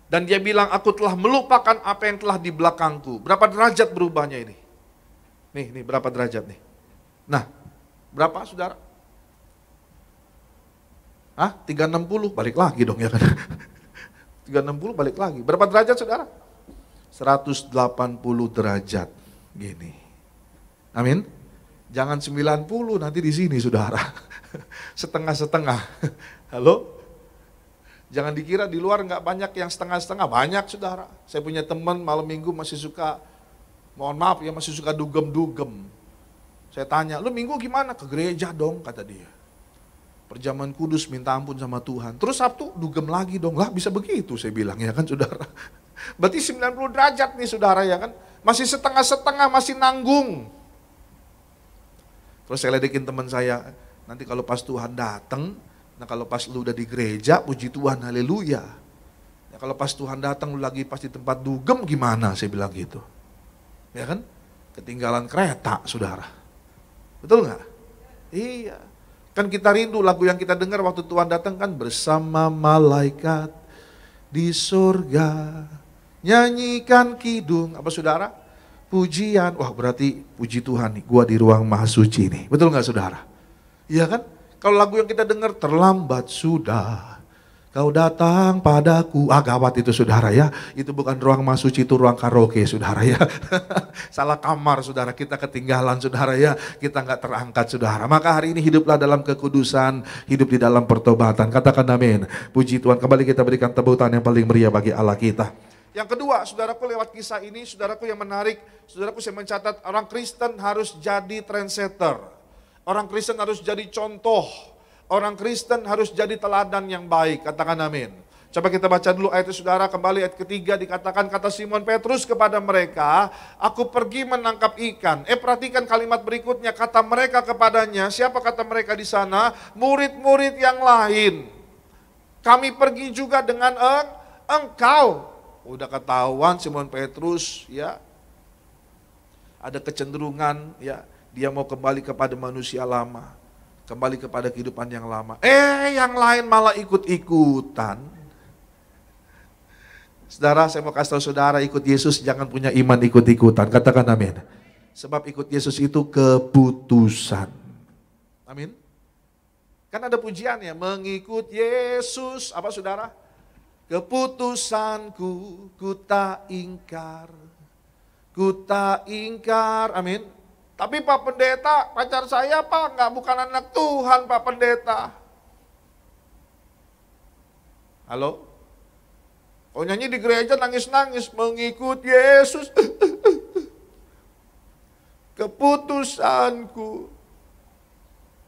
Dan dia bilang, aku telah melupakan apa yang telah di belakangku. Berapa derajat berubahnya ini? Nih berapa derajat nih? Nah, berapa saudara? 360, balik lagi dong ya kan? 360 balik lagi. Berapa derajat saudara? 180 derajat. Gini. Amin? Jangan 90 nanti di sini saudara. Setengah-setengah. Halo? Jangan dikira di luar nggak banyak yang setengah-setengah, banyak saudara. Saya punya teman malam minggu masih suka, mohon maaf ya, masih suka dugem-dugem. Saya tanya, lu minggu gimana? Ke gereja dong, kata dia. Perjamuan kudus, minta ampun sama Tuhan. Terus Sabtu dugem lagi dong, lah bisa begitu saya bilang ya kan saudara. Berarti 90 derajat nih saudara ya kan. Masih setengah-setengah, masih nanggung. Terus saya ledekin teman saya, nanti kalau pas Tuhan datang, nah kalau pas lu udah di gereja, puji Tuhan, haleluya. Ya kalau pas Tuhan datang lu lagi pas di tempat dugem gimana, saya bilang gitu. Ya kan? Ketinggalan kereta, saudara. Betul nggak? Iya. Kan kita rindu lagu yang kita dengar waktu Tuhan datang kan, bersama malaikat di surga, nyanyikan kidung, apa saudara? Pujian. Wah berarti puji Tuhan nih, gua di ruang maha suci nih. Betul nggak saudara? Iya kan? Kalau lagu yang kita dengar, terlambat sudah kau datang padaku. Gawat itu saudara ya. Itu bukan ruang maha suci, itu ruang karaoke saudara ya. Salah kamar saudara, kita ketinggalan saudara ya. Kita nggak terangkat saudara. Maka hari ini hiduplah dalam kekudusan, hidup di dalam pertobatan. Katakan amin. Puji Tuhan. Kembali kita berikan tepuk tangan yang paling meriah bagi Allah kita. Yang kedua, saudaraku, lewat kisah ini, saudaraku yang menarik, saudaraku saya mencatat, orang Kristen harus jadi trendsetter. Orang Kristen harus jadi contoh. Orang Kristen harus jadi teladan yang baik. Katakan amin. Coba kita baca dulu ayatnya saudara. Kembali ayat ketiga dikatakan, kata Simon Petrus kepada mereka, aku pergi menangkap ikan. Perhatikan kalimat berikutnya. Kata mereka kepadanya, siapa kata mereka di sana? Murid-murid yang lain. Kami pergi juga dengan engkau. Udah ketahuan Simon Petrus ya. Ada kecenderungan ya. Dia mau kembali kepada manusia lama. Kembali kepada kehidupan yang lama. Yang lain malah ikut-ikutan. Saudara, saya mau kasih tahu saudara, ikut Yesus jangan punya iman ikut-ikutan. Katakan amin. Sebab ikut Yesus itu keputusan. Amin. Kan ada pujiannya, mengikut Yesus. Apa saudara? Keputusanku, ku tak ingkar. Ku tak ingkar. Amin. Tapi Pak Pendeta, pacar saya Pak, bukan anak Tuhan Pak Pendeta. Halo? Kau nyanyi di gereja nangis-nangis, mengikut Yesus. Keputusanku.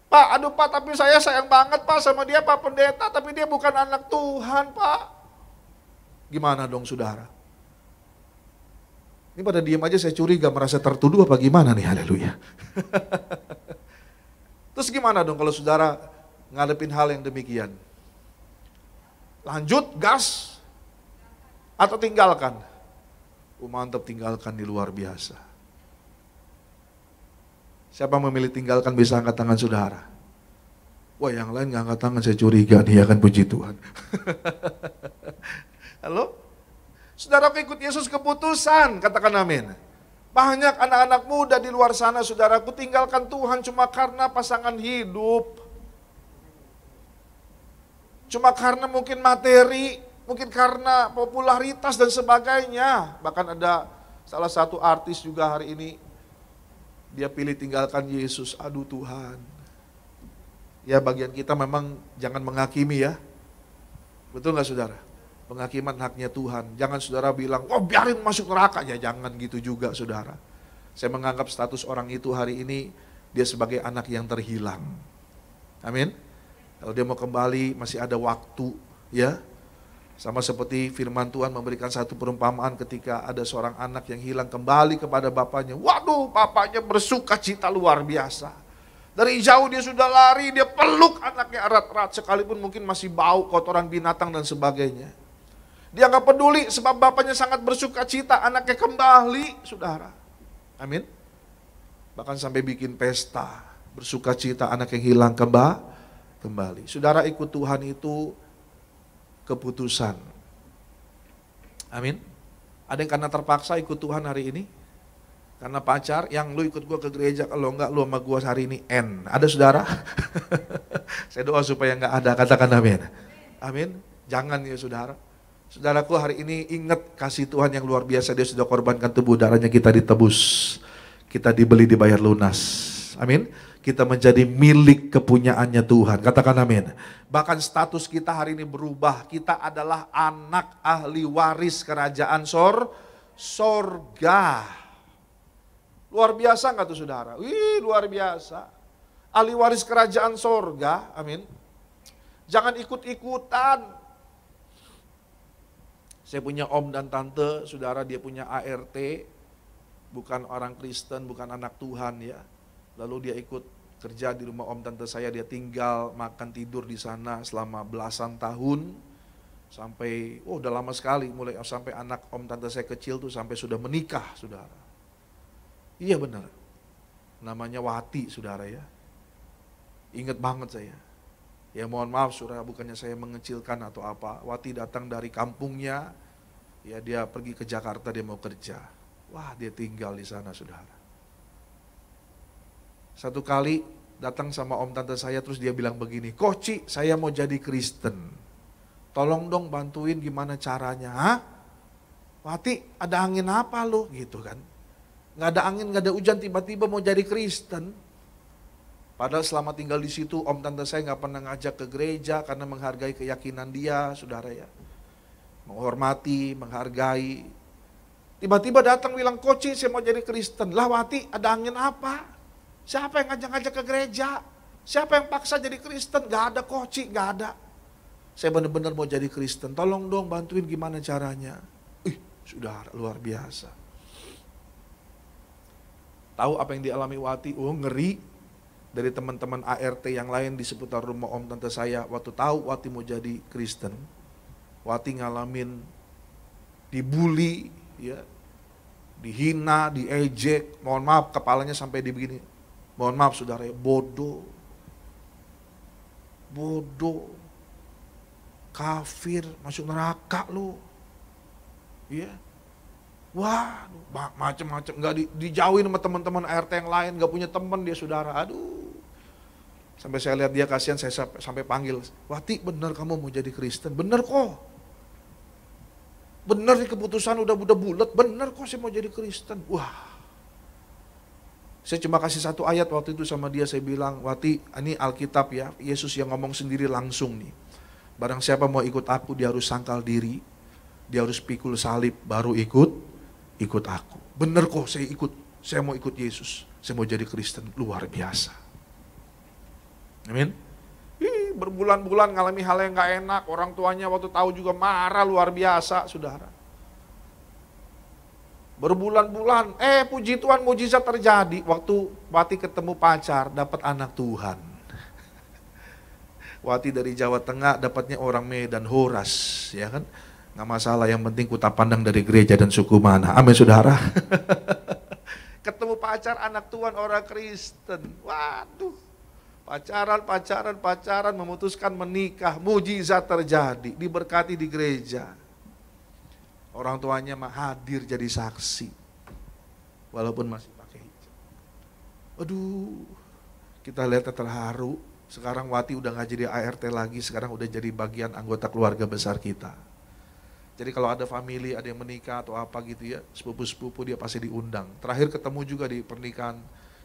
Pak, aduh Pak, tapi saya sayang banget Pak sama dia Pak Pendeta, tapi dia bukan anak Tuhan Pak. Gimana dong saudara? Ini pada diam aja saya curiga, merasa tertuduh apa gimana nih, haleluya. Terus gimana dong kalau saudara ngadepin hal yang demikian? Lanjut, gas, atau tinggalkan? Mantap, tinggalkan di luar biasa. Siapa memilih tinggalkan bisa angkat tangan saudara? Wah yang lain gak angkat tangan, saya curiga nih, ya kan, puji Tuhan. Halo? Saudara ikut Yesus keputusan, katakan amin. Banyak anak-anak muda di luar sana, saudaraku, tinggalkan Tuhan cuma karena pasangan hidup. Cuma karena mungkin materi, mungkin karena popularitas dan sebagainya. Bahkan ada salah satu artis juga hari ini, dia pilih tinggalkan Yesus. Aduh Tuhan. Ya bagian kita memang jangan menghakimi ya. Betul gak saudara? Penghakiman haknya Tuhan. Jangan saudara bilang, oh biarin masuk neraka. Ya jangan gitu juga saudara. Saya menganggap status orang itu hari ini, dia sebagai anak yang terhilang. Amin. Kalau dia mau kembali, masih ada waktu ya. Sama seperti firman Tuhan memberikan satu perumpamaan ketika ada seorang anak yang hilang kembali kepada bapaknya. Waduh, bapaknya bersuka cita luar biasa. Dari jauh dia sudah lari, dia peluk anaknya erat-erat sekalipun mungkin masih bau kotoran binatang dan sebagainya. Dia nggak peduli sebab bapaknya sangat bersuka cita anaknya kembali, saudara. Amin. Bahkan sampai bikin pesta, bersuka cita anak yang hilang kembali. Saudara, ikut Tuhan itu keputusan. Amin. Ada yang karena terpaksa ikut Tuhan hari ini? Karena pacar, yang lu ikut gua ke gereja, kalau enggak lu sama gua hari ini N. Ada saudara? Saya doa supaya enggak ada, katakan amin. Amin. Jangan ya saudara. Saudaraku, hari ini ingat kasih Tuhan yang luar biasa, dia sudah korbankan tubuh darahnya, kita ditebus. Kita dibeli, dibayar lunas. Amin. Kita menjadi milik kepunyaannya Tuhan. Katakan amin. Bahkan status kita hari ini berubah. Kita adalah anak ahli waris kerajaan sorga. Luar biasa enggak tuh saudara? Wih, luar biasa. Ahli waris kerajaan sorga. Amin. Jangan ikut-ikutan. Saya punya om dan tante, saudara, dia punya ART, bukan orang Kristen, bukan anak Tuhan ya. Lalu dia ikut kerja di rumah om tante saya, dia tinggal, makan, tidur di sana selama belasan tahun. Sampai, udah lama sekali, mulai sampai anak om tante saya kecil tuh sampai sudah menikah, saudara. Iya benar, namanya Wati, saudara ya. Ingat banget saya. Ya mohon maaf saudara, bukannya saya mengecilkan atau apa. Wati datang dari kampungnya, ya dia pergi ke Jakarta, dia mau kerja. Wah, dia tinggal di sana saudara. Satu kali datang sama om tante saya, terus dia bilang begini, Koci, saya mau jadi Kristen. Tolong dong bantuin gimana caranya. Hah? Wati, ada angin apa lo? Gitu kan. Nggak ada angin, nggak ada hujan, tiba-tiba mau jadi Kristen. Padahal selama tinggal di situ, om tante saya nggak pernah ngajak ke gereja karena menghargai keyakinan dia, saudara ya. Menghormati, menghargai. Tiba-tiba datang bilang, Koci, saya mau jadi Kristen. Lah Wati, ada angin apa? Siapa yang ngajak-ngajak ke gereja? Siapa yang paksa jadi Kristen? Gak ada Koci, gak ada. Saya benar-benar mau jadi Kristen. Tolong dong bantuin gimana caranya. Saudara, luar biasa. Tahu apa yang dialami Wati? Oh ngeri. Dari teman-teman ART yang lain di seputar rumah om tante saya, waktu tahu Wati mau jadi Kristen, Wati ngalamin dibully, ya, dihina, diejek, mohon maaf kepalanya sampai dibegini, mohon maaf saudara ya, bodoh. bodoh, kafir, masuk neraka lu. Iya. Wah, macam-macam, nggak dijauhin sama teman-teman ART yang lain, nggak punya teman dia saudara. Aduh. Sampai saya lihat dia kasihan, saya sampai panggil, Wati benar kamu mau jadi Kristen? Benar kok. Benar nih keputusan udah bulat, benar kok saya mau jadi Kristen. Wah. Saya cuma kasih satu ayat waktu itu sama dia, saya bilang, Wati ini Alkitab ya, Yesus yang ngomong sendiri langsung nih. Barang siapa mau ikut aku, dia harus sangkal diri, dia harus pikul salib, baru ikut aku. Benar kok saya mau ikut Yesus, saya mau jadi Kristen, luar biasa. Amin. Berbulan-bulan ngalami hal yang gak enak, orang tuanya waktu tahu juga marah luar biasa, saudara. Berbulan-bulan, puji Tuhan mujizat terjadi. Waktu Wati ketemu pacar, dapat anak Tuhan. Wati dari Jawa Tengah, dapatnya orang Medan, Horas, ya kan? Nggak masalah, yang penting ku tak pandang dari gereja dan suku mana. Amin saudara. Ketemu pacar anak Tuhan orang Kristen. Waduh. Pacaran, memutuskan menikah, mujizat terjadi, diberkati di gereja. Orang tuanya hadir jadi saksi, walaupun masih pakai hijab. Aduh, kita lihat terharu. Sekarang Wati udah gak jadi ART lagi, sekarang udah jadi bagian anggota keluarga besar kita. Jadi kalau ada family, ada yang menikah atau apa gitu ya, sepupu-sepupu dia pasti diundang. Terakhir ketemu juga di pernikahan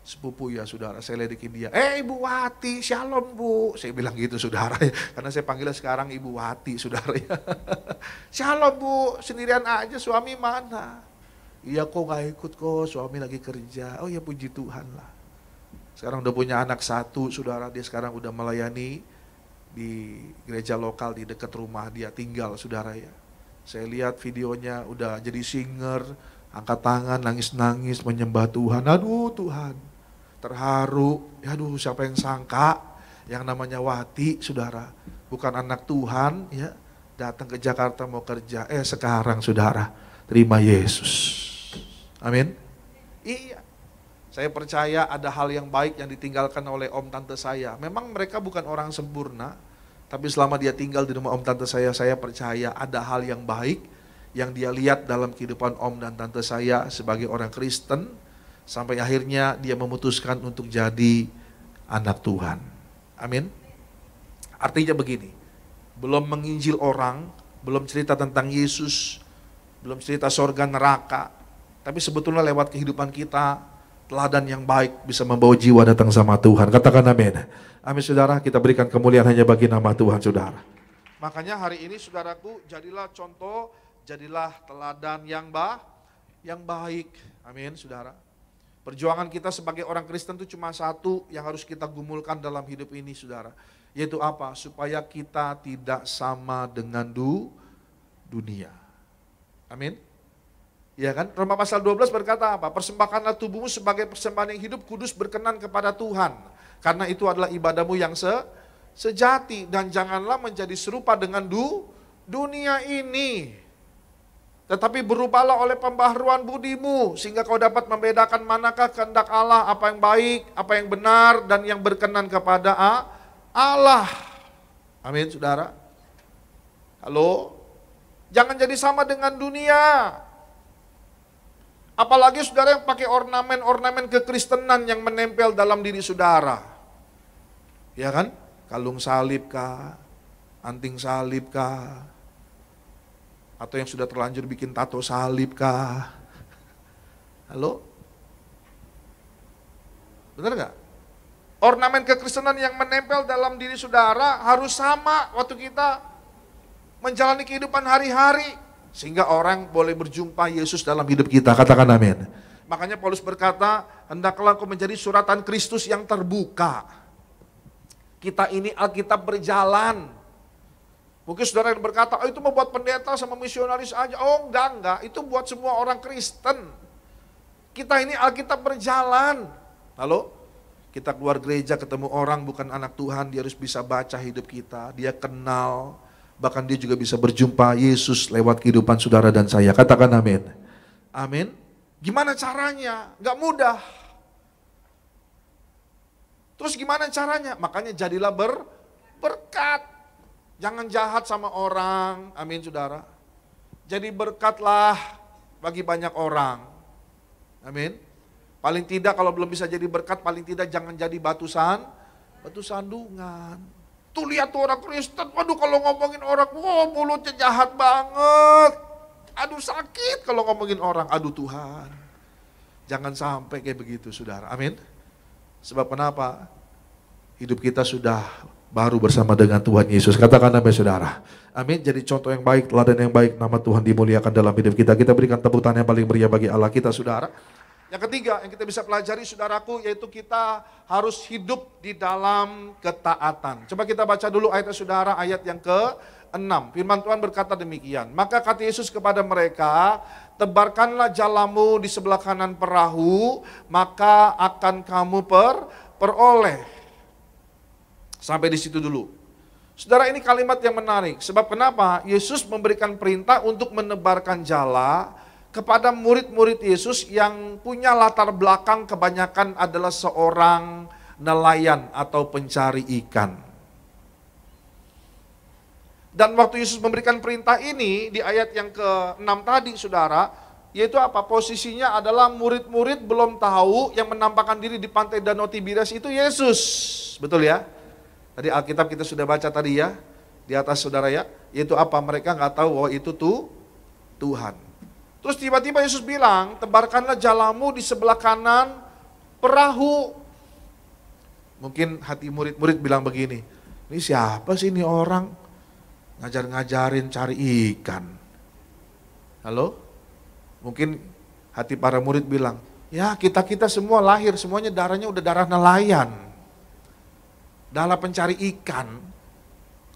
sepupu ya saudara, saya ledekin dia, Ibu Wati, shalom Bu. Saya bilang gitu saudara ya, karena saya panggilnya sekarang Ibu Wati saudara ya. Shalom Bu, sendirian aja, suami mana? Iya kok gak ikut kok, suami lagi kerja. Oh ya puji Tuhan lah. Sekarang udah punya anak satu saudara, dia sekarang udah melayani di gereja lokal di dekat rumah dia tinggal saudara ya. Saya lihat videonya udah jadi singer, angkat tangan, nangis-nangis, menyembah Tuhan. Aduh Tuhan. Terharu, aduh siapa yang sangka yang namanya Wati, saudara, bukan anak Tuhan, ya datang ke Jakarta mau kerja, sekarang saudara, terima Yesus. Amin. Iya, saya percaya ada hal yang baik yang ditinggalkan oleh om tante saya. Memang mereka bukan orang sempurna, tapi selama dia tinggal di rumah om tante saya percaya ada hal yang baik yang dia lihat dalam kehidupan om dan tante saya sebagai orang Kristen. Sampai akhirnya dia memutuskan untuk jadi anak Tuhan. Amin. Artinya begini, belum menginjil orang, belum cerita tentang Yesus, belum cerita sorga neraka, tapi sebetulnya lewat kehidupan kita, teladan yang baik bisa membawa jiwa datang sama Tuhan. Katakan amin. Amin saudara, kita berikan kemuliaan hanya bagi nama Tuhan saudara. Makanya hari ini saudaraku, jadilah contoh, jadilah teladan yang baik. Amin saudara. Perjuangan kita sebagai orang Kristen itu cuma satu yang harus kita gumulkan dalam hidup ini saudara. Yaitu apa? Supaya kita tidak sama dengan dunia. Amin. Ya kan? Roma pasal 12 berkata apa? Persembahkanlah tubuhmu sebagai persembahan yang hidup, kudus, berkenan kepada Tuhan. Karena itu adalah ibadahmu yang sejati. Dan janganlah menjadi serupa dengan dunia ini. Tetapi berubahlah oleh pembaharuan budimu, sehingga kau dapat membedakan manakah kehendak Allah, apa yang baik, apa yang benar, dan yang berkenan kepada Allah. Amin, saudara. Halo? Jangan jadi sama dengan dunia. Apalagi saudara yang pakai ornamen-ornamen kekristenan yang menempel dalam diri saudara. Ya kan? Kalung salib kah? Anting salib kah? Atau yang sudah terlanjur bikin tato salib kah? Halo? Benar gak? Ornamen kekristenan yang menempel dalam diri saudara harus sama waktu kita menjalani kehidupan hari-hari. Sehingga orang boleh berjumpa Yesus dalam hidup kita. Katakan amin. Makanya Paulus berkata, hendaklah kau menjadi suratan Kristus yang terbuka. Kita ini Alkitab berjalan. Mungkin saudara yang berkata, itu mau buat pendeta sama misionaris aja. Oh enggak, itu buat semua orang Kristen. Kita ini Alkitab berjalan. Lalu kita keluar gereja ketemu orang bukan anak Tuhan, dia harus bisa baca hidup kita, dia kenal, bahkan dia juga bisa berjumpa Yesus lewat kehidupan saudara dan saya. Katakan amin. Amin. Gimana caranya? Enggak mudah. Terus gimana caranya? Makanya jadilah berkat. Jangan jahat sama orang, amin saudara. Jadi berkatlah bagi banyak orang, amin. Paling tidak kalau belum bisa jadi berkat, paling tidak jangan jadi batu sandungan. Tuh lihat tuh orang Kristen, waduh kalau ngomongin orang, mulutnya jahat banget. Aduh sakit kalau ngomongin orang, aduh Tuhan. Jangan sampai kayak begitu saudara, amin. Sebab kenapa? Hidup kita sudah baru bersama dengan Tuhan Yesus. Katakan amin saudara. Amin. Jadi contoh yang baik, teladan yang baik, nama Tuhan dimuliakan dalam hidup kita. Kita berikan tepuk tangan yang paling meriah bagi Allah kita saudara. Yang ketiga yang kita bisa pelajari saudaraku, yaitu kita harus hidup di dalam ketaatan. Coba kita baca dulu ayatnya saudara, ayat yang ke-6. Firman Tuhan berkata demikian. Maka kata Yesus kepada mereka, tebarkanlah jalamu di sebelah kanan perahu, maka akan kamu peroleh. Sampai di situ dulu. Saudara, ini kalimat yang menarik. Sebab kenapa? Yesus memberikan perintah untuk menebarkan jala kepada murid-murid Yesus yang punya latar belakang kebanyakan adalah seorang nelayan atau pencari ikan. Dan waktu Yesus memberikan perintah ini di ayat yang ke-6 tadi saudara, yaitu apa? Posisinya adalah murid-murid belum tahu yang menampakkan diri di pantai Danau Tiberias itu Yesus. Betul ya? Tadi Alkitab kita sudah baca tadi ya, di atas saudara ya, yaitu apa? Mereka nggak tahu bahwa itu tuh Tuhan. Terus tiba-tiba Yesus bilang, tebarkanlah jalamu di sebelah kanan perahu. Mungkin hati murid-murid bilang begini, ini siapa sih ini orang ngajar-ngajarin cari ikan? Halo? Mungkin hati para murid bilang, ya kita-kita semua lahir, semuanya darahnya udah darah nelayan. Dalam pencari ikan,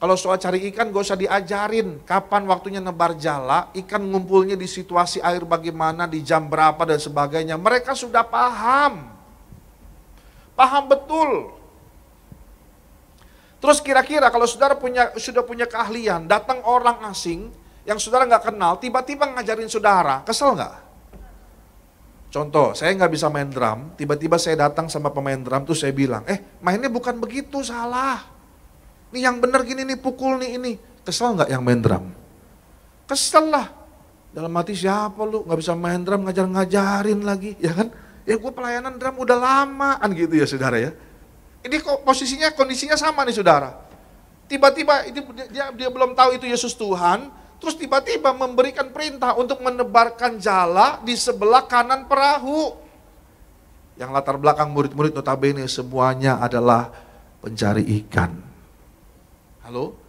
kalau soal cari ikan gak usah diajarin kapan waktunya nebar jala, ikan ngumpulnya di situasi air bagaimana, di jam berapa dan sebagainya. Mereka sudah paham betul. Terus kira-kira kalau saudara sudah punya keahlian, datang orang asing yang saudara gak kenal, tiba-tiba ngajarin saudara, kesel gak? Contoh, saya nggak bisa main drum, tiba-tiba saya datang sama pemain drum, terus saya bilang, mainnya bukan begitu, salah. Nih yang bener gini nih, pukul nih ini. Kesel nggak yang main drum? Kesel lah. Dalam hati siapa lu, nggak bisa main drum, ngajar-ngajarin lagi, ya kan? Ya gue pelayanan drum udah lamaan gitu ya saudara ya. Ini kok kondisinya sama nih saudara. Tiba-tiba dia belum tahu itu Yesus Tuhan, terus tiba-tiba memberikan perintah untuk menebarkan jala di sebelah kanan perahu. Yang latar belakang murid-murid notabene semuanya adalah pencari ikan. Halo?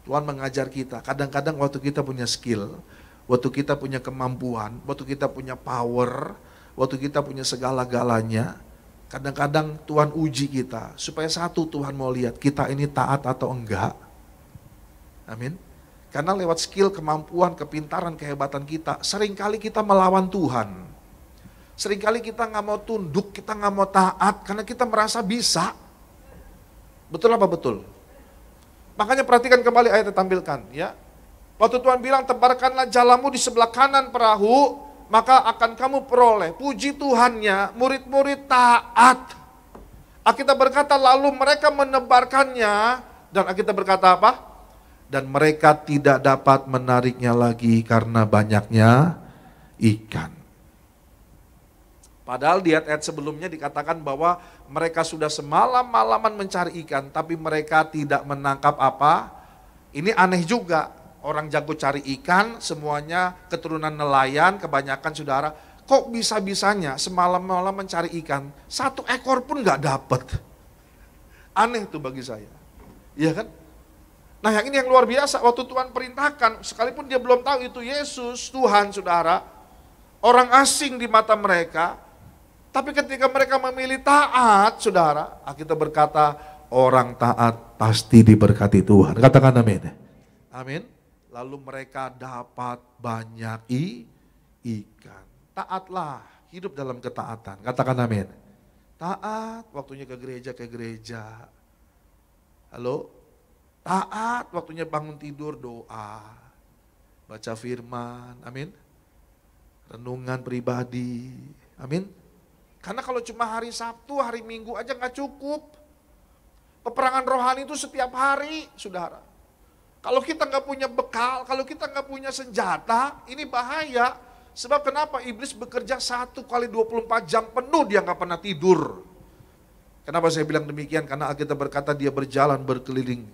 Tuhan mengajar kita, kadang-kadang waktu kita punya skill, waktu kita punya kemampuan, waktu kita punya power, waktu kita punya segala-galanya, kadang-kadang Tuhan uji kita, supaya satu Tuhan mau lihat, kita ini taat atau enggak. Amin. Karena lewat skill, kemampuan, kepintaran, kehebatan kita, seringkali kita melawan Tuhan. Seringkali kita nggak mau tunduk, kita nggak mau taat, karena kita merasa bisa. Betul apa betul? Makanya perhatikan kembali ayat yang ditampilkan. Ya. Waktu Tuhan bilang, tebarkanlah jalamu di sebelah kanan perahu, maka akan kamu peroleh. Puji Tuhannya, murid-murid taat. Alkitab berkata, lalu mereka menebarkannya, dan Alkitab berkata apa? Dan mereka tidak dapat menariknya lagi karena banyaknya ikan. Padahal di ayat sebelumnya dikatakan bahwa mereka sudah semalam-malaman mencari ikan, tapi mereka tidak menangkap apa. Ini aneh juga, orang jago cari ikan, semuanya keturunan nelayan, kebanyakan saudara. Kok bisa-bisanya semalam-malam mencari ikan, satu ekor pun gak dapat. Aneh tuh bagi saya, iya kan? Nah yang ini yang luar biasa, waktu Tuhan perintahkan, sekalipun dia belum tahu itu Yesus, Tuhan saudara, orang asing di mata mereka, tapi ketika mereka memilih taat saudara, kita berkata orang taat pasti diberkati Tuhan. Katakan amin. Amin. Lalu mereka dapat banyak ikan. Taatlah, hidup dalam ketaatan. Katakan amin. Taat, waktunya ke gereja. Halo? Taat, waktunya bangun tidur doa, baca firman, amin. Renungan pribadi, amin. Karena kalau cuma hari Sabtu, hari Minggu aja gak cukup. Peperangan rohani itu setiap hari, saudara. Kalau kita nggak punya bekal, kalau kita nggak punya senjata, ini bahaya. Sebab kenapa iblis bekerja 1 kali 24 jam penuh, dia nggak pernah tidur. Kenapa saya bilang demikian? Karena Alkitab berkata dia berjalan berkeliling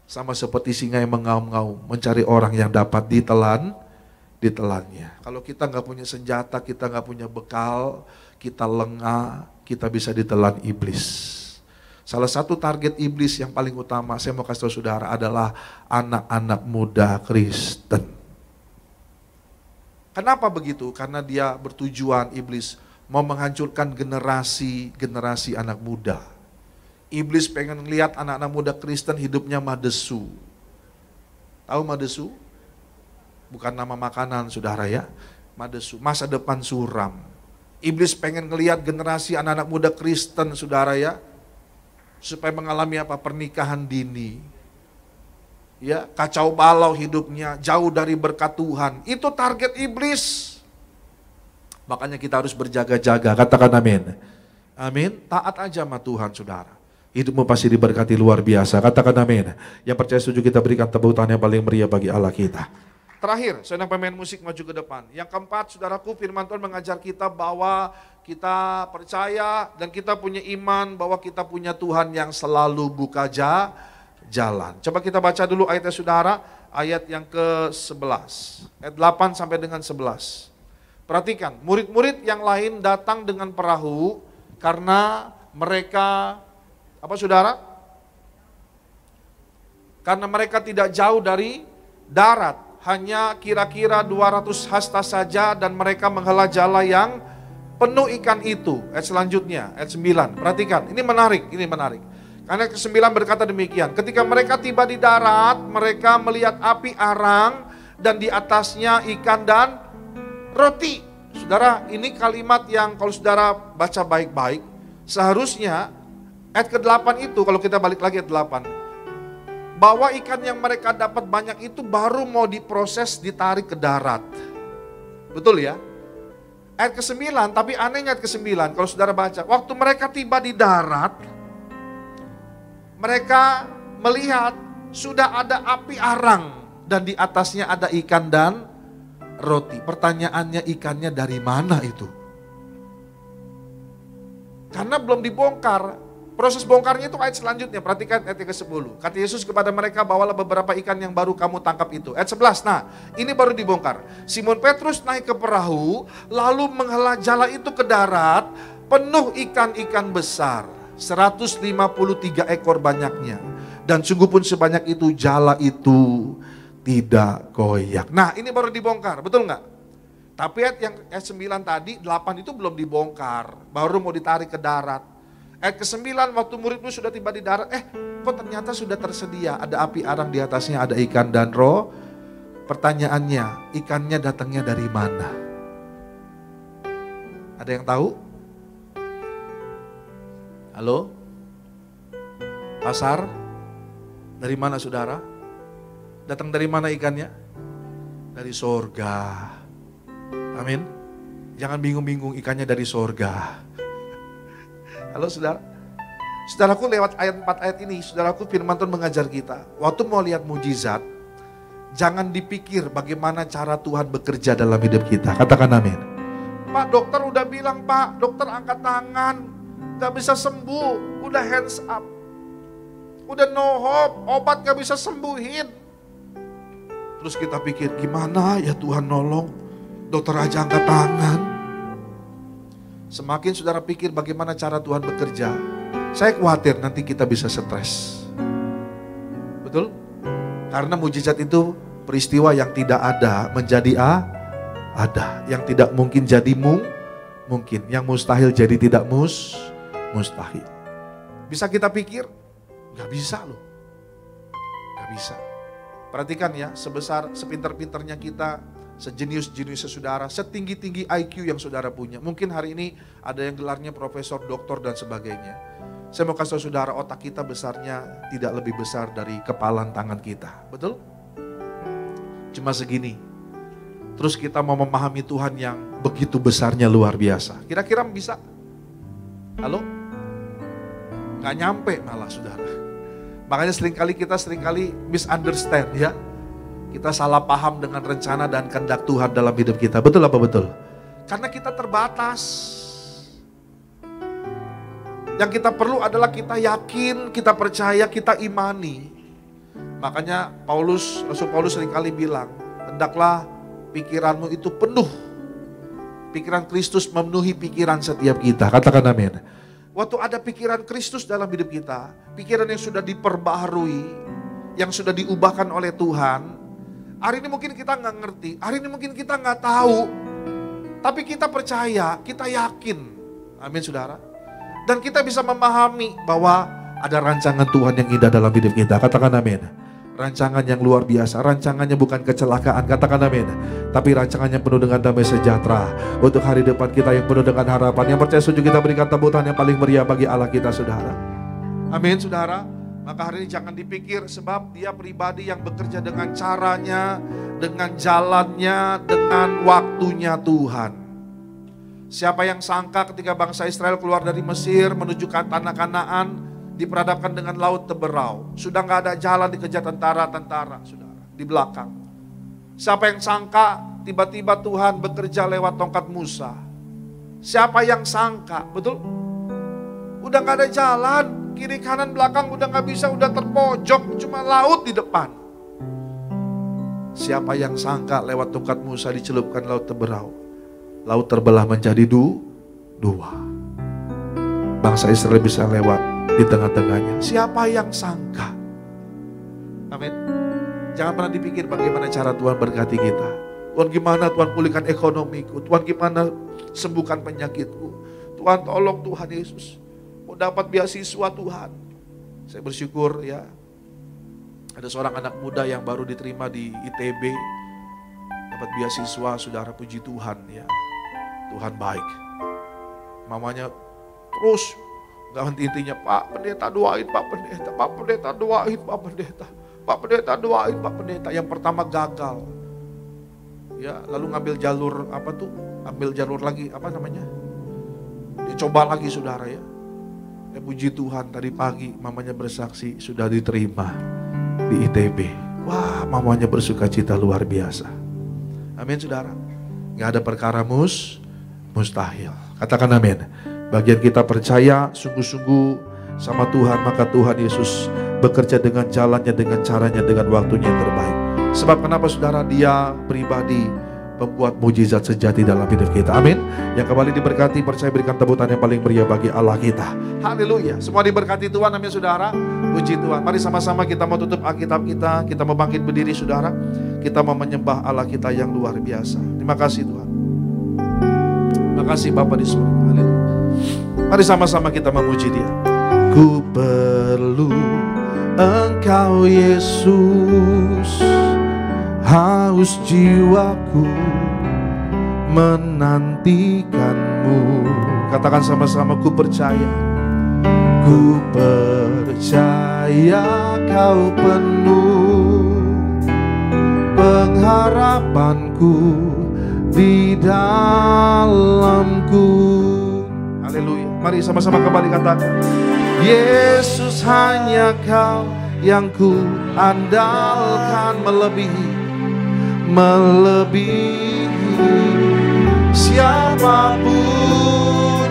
sama seperti singa yang mengaum-ngaum, mencari orang yang dapat ditelannya. Kalau kita nggak punya senjata, kita nggak punya bekal, kita lengah, kita bisa ditelan iblis. Salah satu target iblis yang paling utama, saya mau kasih tahu saudara, adalah anak-anak muda Kristen. Kenapa begitu? Karena dia bertujuan, iblis mau menghancurkan generasi anak muda. Iblis pengen lihat anak-anak muda Kristen hidupnya madesu. Tahu madesu? Bukan nama makanan, saudara ya. Madesu, masa depan suram. Iblis pengen ngelihat generasi anak-anak muda Kristen, saudara ya, supaya mengalami apa? Pernikahan dini. Ya, kacau balau hidupnya, jauh dari berkat Tuhan. Itu target iblis. Makanya kita harus berjaga-jaga, katakan amin. Amin, taat aja sama Tuhan, saudara. Hidupmu pasti diberkati luar biasa, katakan amin. Yang percaya setuju kita berikan tepuk tangan yang paling meriah bagi Allah kita. Terakhir, saudara pemain musik maju ke depan. Yang keempat, saudaraku, firman Tuhan mengajar kita bahwa kita percaya dan kita punya iman bahwa kita punya Tuhan yang selalu buka jalan. Coba kita baca dulu ayatnya saudara, ayat yang ke-11. Ayat 8 sampai dengan 11. Perhatikan, murid-murid yang lain datang dengan perahu karena mereka, apa saudara? Karena mereka tidak jauh dari darat, hanya kira-kira 200 hasta saja dan mereka menghela jala yang penuh ikan itu. Ayat selanjutnya, ayat 9. Perhatikan, ini menarik. Karena ke-9 berkata demikian, ketika mereka tiba di darat, mereka melihat api arang dan di atasnya ikan dan roti. Saudara, ini kalimat yang kalau saudara baca baik-baik, seharusnya ayat ke-8 itu, kalau kita balik lagi ayat 8, bahwa ikan yang mereka dapat banyak itu baru mau diproses, ditarik ke darat. Betul ya? Ayat ke-9, tapi anehnya ayat ke-9, kalau saudara baca, waktu mereka tiba di darat, mereka melihat sudah ada api arang dan di atasnya ada ikan dan roti. Pertanyaannya, ikannya dari mana itu? Karena belum dibongkar. Proses bongkarnya itu ayat selanjutnya. Perhatikan ayat ke-10. Kata Yesus kepada mereka, bawalah beberapa ikan yang baru kamu tangkap itu. Ayat 11. Nah, ini baru dibongkar. Simon Petrus naik ke perahu, lalu menghela jala itu ke darat, penuh ikan-ikan besar. 153 ekor banyaknya. Dan sungguh pun sebanyak itu jala itu tidak goyak. Nah, ini baru dibongkar, betul nggak? Tapi ayat 9 tadi, 8 itu belum dibongkar, baru mau ditarik ke darat. Ayat ke-9, waktu murid-murid sudah tiba di darat, kok ternyata sudah tersedia, ada api arang di atasnya, ada ikan dan roh. Pertanyaannya, ikannya datangnya dari mana? Ada yang tahu? Halo? Pasar? Dari mana saudara? Datang dari mana ikannya? Dari sorga. Amin. Jangan bingung-bingung, ikannya dari sorga. Halo saudara? Saudaraku, lewat ayat 4 ayat ini, saudaraku, firman Tuhan mengajar kita. Waktu mau lihat mujizat, jangan dipikir bagaimana cara Tuhan bekerja dalam hidup kita. Katakan amin. Pak, dokter udah bilang, Pak, dokter angkat tangan, gak bisa sembuh, udah hands up, udah no hope, obat gak bisa sembuhin. Terus kita pikir, gimana ya Tuhan nolong, dokter aja angkat tangan. Semakin saudara pikir bagaimana cara Tuhan bekerja, saya khawatir nanti kita bisa stres. Betul? Karena mujizat itu peristiwa yang tidak ada menjadi ada, yang tidak mungkin jadi mungkin, yang mustahil jadi tidak mustahil. Bisa kita pikir? Gak bisa loh. Gak bisa. Perhatikan ya, sepintar-pintarnya kita, sejenius-jeniusnya saudara, setinggi-tinggi IQ yang saudara punya. Mungkin hari ini ada yang gelarnya profesor, doktor dan sebagainya. Saya mau kasih tahu saudara, otak kita besarnya tidak lebih besar dari kepalan tangan kita. Betul? Cuma segini. Terus kita mau memahami Tuhan yang begitu besarnya luar biasa. Kira-kira bisa? Halo? Gak nyampe malah saudara. Makanya seringkali kita misunderstand ya. Kita salah paham dengan rencana dan kehendak Tuhan dalam hidup kita. Betul apa betul? Karena kita terbatas. Yang kita perlu adalah kita yakin, kita percaya, kita imani. Makanya Rasul Paulus seringkali bilang, hendaklah pikiranmu itu penuh. Pikiran Kristus memenuhi pikiran setiap kita. Katakan amin. Waktu ada pikiran Kristus dalam hidup kita, pikiran yang sudah diperbaharui, yang sudah diubahkan oleh Tuhan. Hari ini mungkin kita nggak ngerti, hari ini mungkin kita nggak tahu, tapi kita percaya, kita yakin. Amin saudara. Dan kita bisa memahami bahwa ada rancangan Tuhan yang indah dalam hidup kita. Katakan amin. Rancangan yang luar biasa, rancangannya bukan kecelakaan, katakan amin. Tapi rancangannya penuh dengan damai sejahtera untuk hari depan kita yang penuh dengan harapan. Yang percaya setuju kita berikan tepuk tangan yang paling meriah bagi Allah kita saudara. Amin saudara. Maka hari ini jangan dipikir sebab dia pribadi yang bekerja dengan caranya, dengan jalannya, dengan waktunya Tuhan. Siapa yang sangka ketika bangsa Israel keluar dari Mesir menuju ke tanah Kanaan, diperhadapkan dengan laut teberau. Sudah nggak ada jalan, dikejar tentara-tentara, saudara, di belakang. Siapa yang sangka tiba-tiba Tuhan bekerja lewat tongkat Musa? Siapa yang sangka, betul? Udah nggak ada jalan, kiri kanan belakang udah nggak bisa, udah terpojok, cuma laut di depan. Siapa yang sangka lewat tongkat Musa dicelupkan laut teberau? Laut terbelah menjadi dua. Bangsa Israel bisa lewat di tengah-tengahnya. Siapa yang sangka? Amin. Jangan pernah dipikir bagaimana cara Tuhan berkati kita. Tuhan gimana Tuhan pulihkan ekonomiku. Tuhan gimana sembuhkan penyakitku. Tuhan tolong Tuhan Yesus. Mau dapat beasiswa Tuhan. Saya bersyukur ya. Ada seorang anak muda yang baru diterima di ITB. Dapat beasiswa, saudara, puji Tuhan ya. Tuhan baik. Mamanya terus gak henti-hentinya, Pak Pendeta doain Pak Pendeta, Pak Pendeta doain Pak Pendeta, Pak Pendeta doain Pak Pendeta. Yang pertama gagal. Ya, lalu ngambil jalur apa tuh? Ambil jalur lagi, apa namanya? Dicoba lagi saudara ya. Puji Tuhan tadi pagi mamanya bersaksi sudah diterima di ITB. Wah, mamanya bersuka cita luar biasa. Amin saudara. Gak ada perkara mustahil. Katakan amin. Bagian kita percaya sungguh-sungguh sama Tuhan, maka Tuhan Yesus bekerja dengan jalannya, dengan caranya, dengan waktunya yang terbaik. Sebab kenapa saudara? Dia pribadi membuat mujizat sejati dalam hidup kita. Amin. Yang kembali diberkati, percaya berikan tepuk tangan yang paling meriah bagi Allah kita. Haleluya. Semua diberkati Tuhan, amin saudara. Puji Tuhan. Mari sama-sama kita mau tutup Alkitab kita mau bangkit berdiri saudara. Kita mau menyembah Allah kita yang luar biasa. Terima kasih Tuhan. Terima kasih Bapa di surga. Haleluya. Mari sama-sama kita memuji Dia. Ku perlu Engkau Yesus, haus jiwaku menantikanmu. Katakan sama-sama, ku percaya. Ku percaya Kau penuh pengharapanku di dalamku. Haleluya. Mari sama-sama kembali katakan, Yesus hanya Kau yang ku andalkan, melebihi siapapun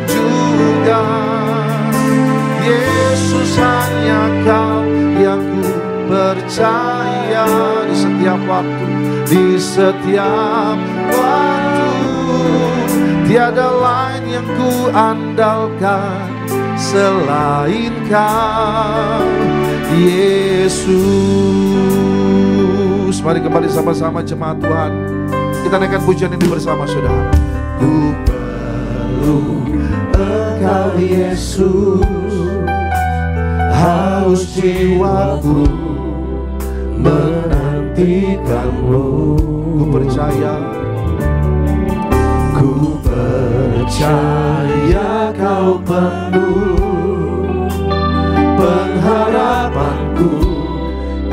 juga. Yesus hanya Kau yang ku percaya di setiap waktu, di setiap waktu. Tiada lain yang ku andalkan selain Kau, Yesus. Mari kembali sama-sama jemaat Tuhan. Kita naikkan pujian ini bersama saudara. Ku perlu Engkau Yesus, haus jiwaku menantikanmu. Ku percaya, ku percaya Kau penuh pengharapanku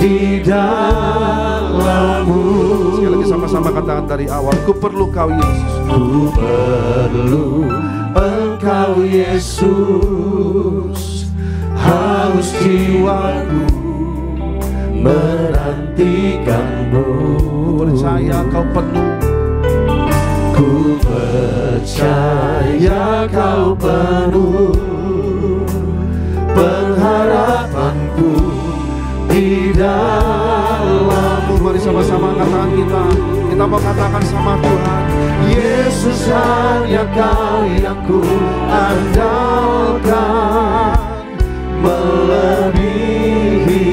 di dalammu. Sekali lagi sama-sama katakan dari awal. Ku perlu Kau Yesus. Ku perlu Engkau Yesus, haus jiwaku menantikanmu. Percaya kau penuh, ku percaya kau penuh pengharapanku di dalam. mari sama-sama katakan kita mau katakan sama Tuhan, Yesus hanya kau yang ku andalkan, melebihi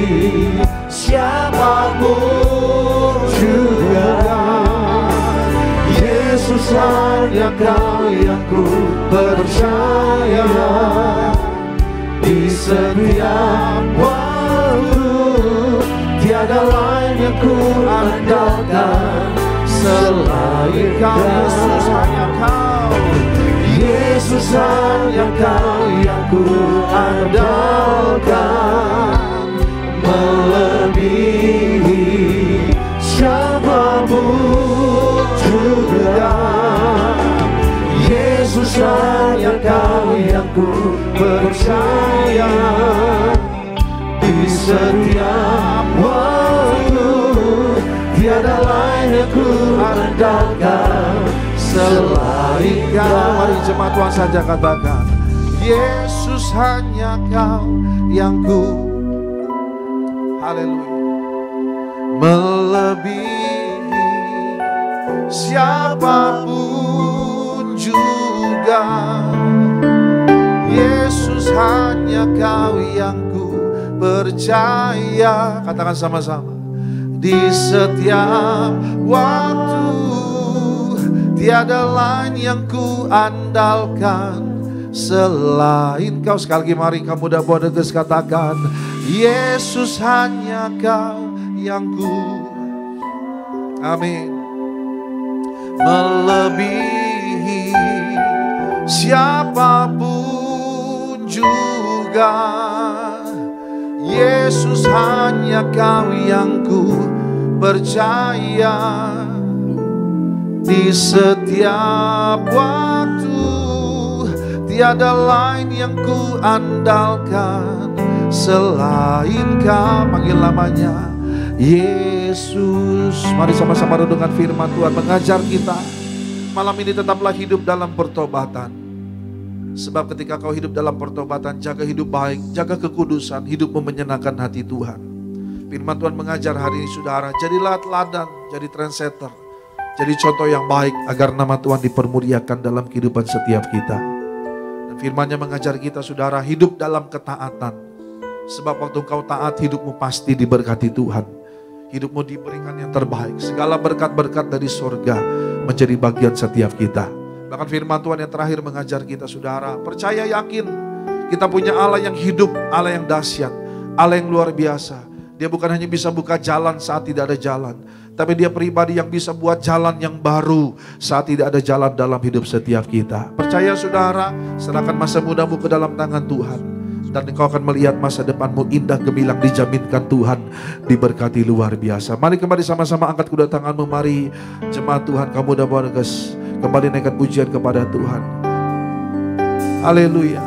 siapapun juga. Yesus hanya kau yang ku percaya, di setiap waktu tiada lain yang ku andalkan selain kau. Yesus hanya kau, Yesus hanya kau yang ku andalkan, melebihi siapapun juga. Yesus hanya kau yang ku percaya, di setiap waktu tiada lain yang ku andalkan selain kau. mari jemaat Tuhan saja katakan, Yesus hanya kau yang ku, haleluya, melebihi siapapun juga. Yesus hanya kau yang ku percaya, katakan sama-sama, di setiap waktu tiada lain yang ku andalkan selain kau. Sekali lagi mari kamu muda Bodeges katakan, Yesus hanya kau yang ku, amin, melebihi siapapun juga. Yesus hanya kau yang ku percaya, di setiap waktu tiada lain yang ku andalkan selain kau. Panggil namanya Yesus. Mari sama-sama renungkan firman Tuhan mengajar kita malam ini, tetaplah hidup dalam pertobatan. Sebab ketika kau hidup dalam pertobatan, jaga hidup baik, jaga kekudusan, hidupmu menyenangkan hati Tuhan. Firman Tuhan mengajar hari ini saudara, jadilah teladan, jadi trendsetter, jadi contoh yang baik agar nama Tuhan dipermuliakan dalam kehidupan setiap kita. Dan firman-Nya mengajar kita saudara, hidup dalam ketaatan. Sebab waktu kau taat, hidupmu pasti diberkati Tuhan. Hidupmu diberikan yang terbaik. Segala berkat-berkat dari surga menjadi bagian setiap kita. Bahkan firman Tuhan yang terakhir mengajar kita saudara, percaya yakin kita punya Allah yang hidup, Allah yang dahsyat, Allah yang luar biasa. Dia bukan hanya bisa buka jalan saat tidak ada jalan, tapi dia pribadi yang bisa buat jalan yang baru saat tidak ada jalan dalam hidup setiap kita. Percaya saudara, serahkan masa mudamu ke dalam tangan Tuhan, dan engkau akan melihat masa depanmu indah gemilang, dijaminkan Tuhan, diberkati luar biasa. Mari kembali sama-sama angkat kedua tanganmu, mari jemaat Tuhan, kamu udah Bodeges, kembali naikkan pujian kepada Tuhan. Haleluya.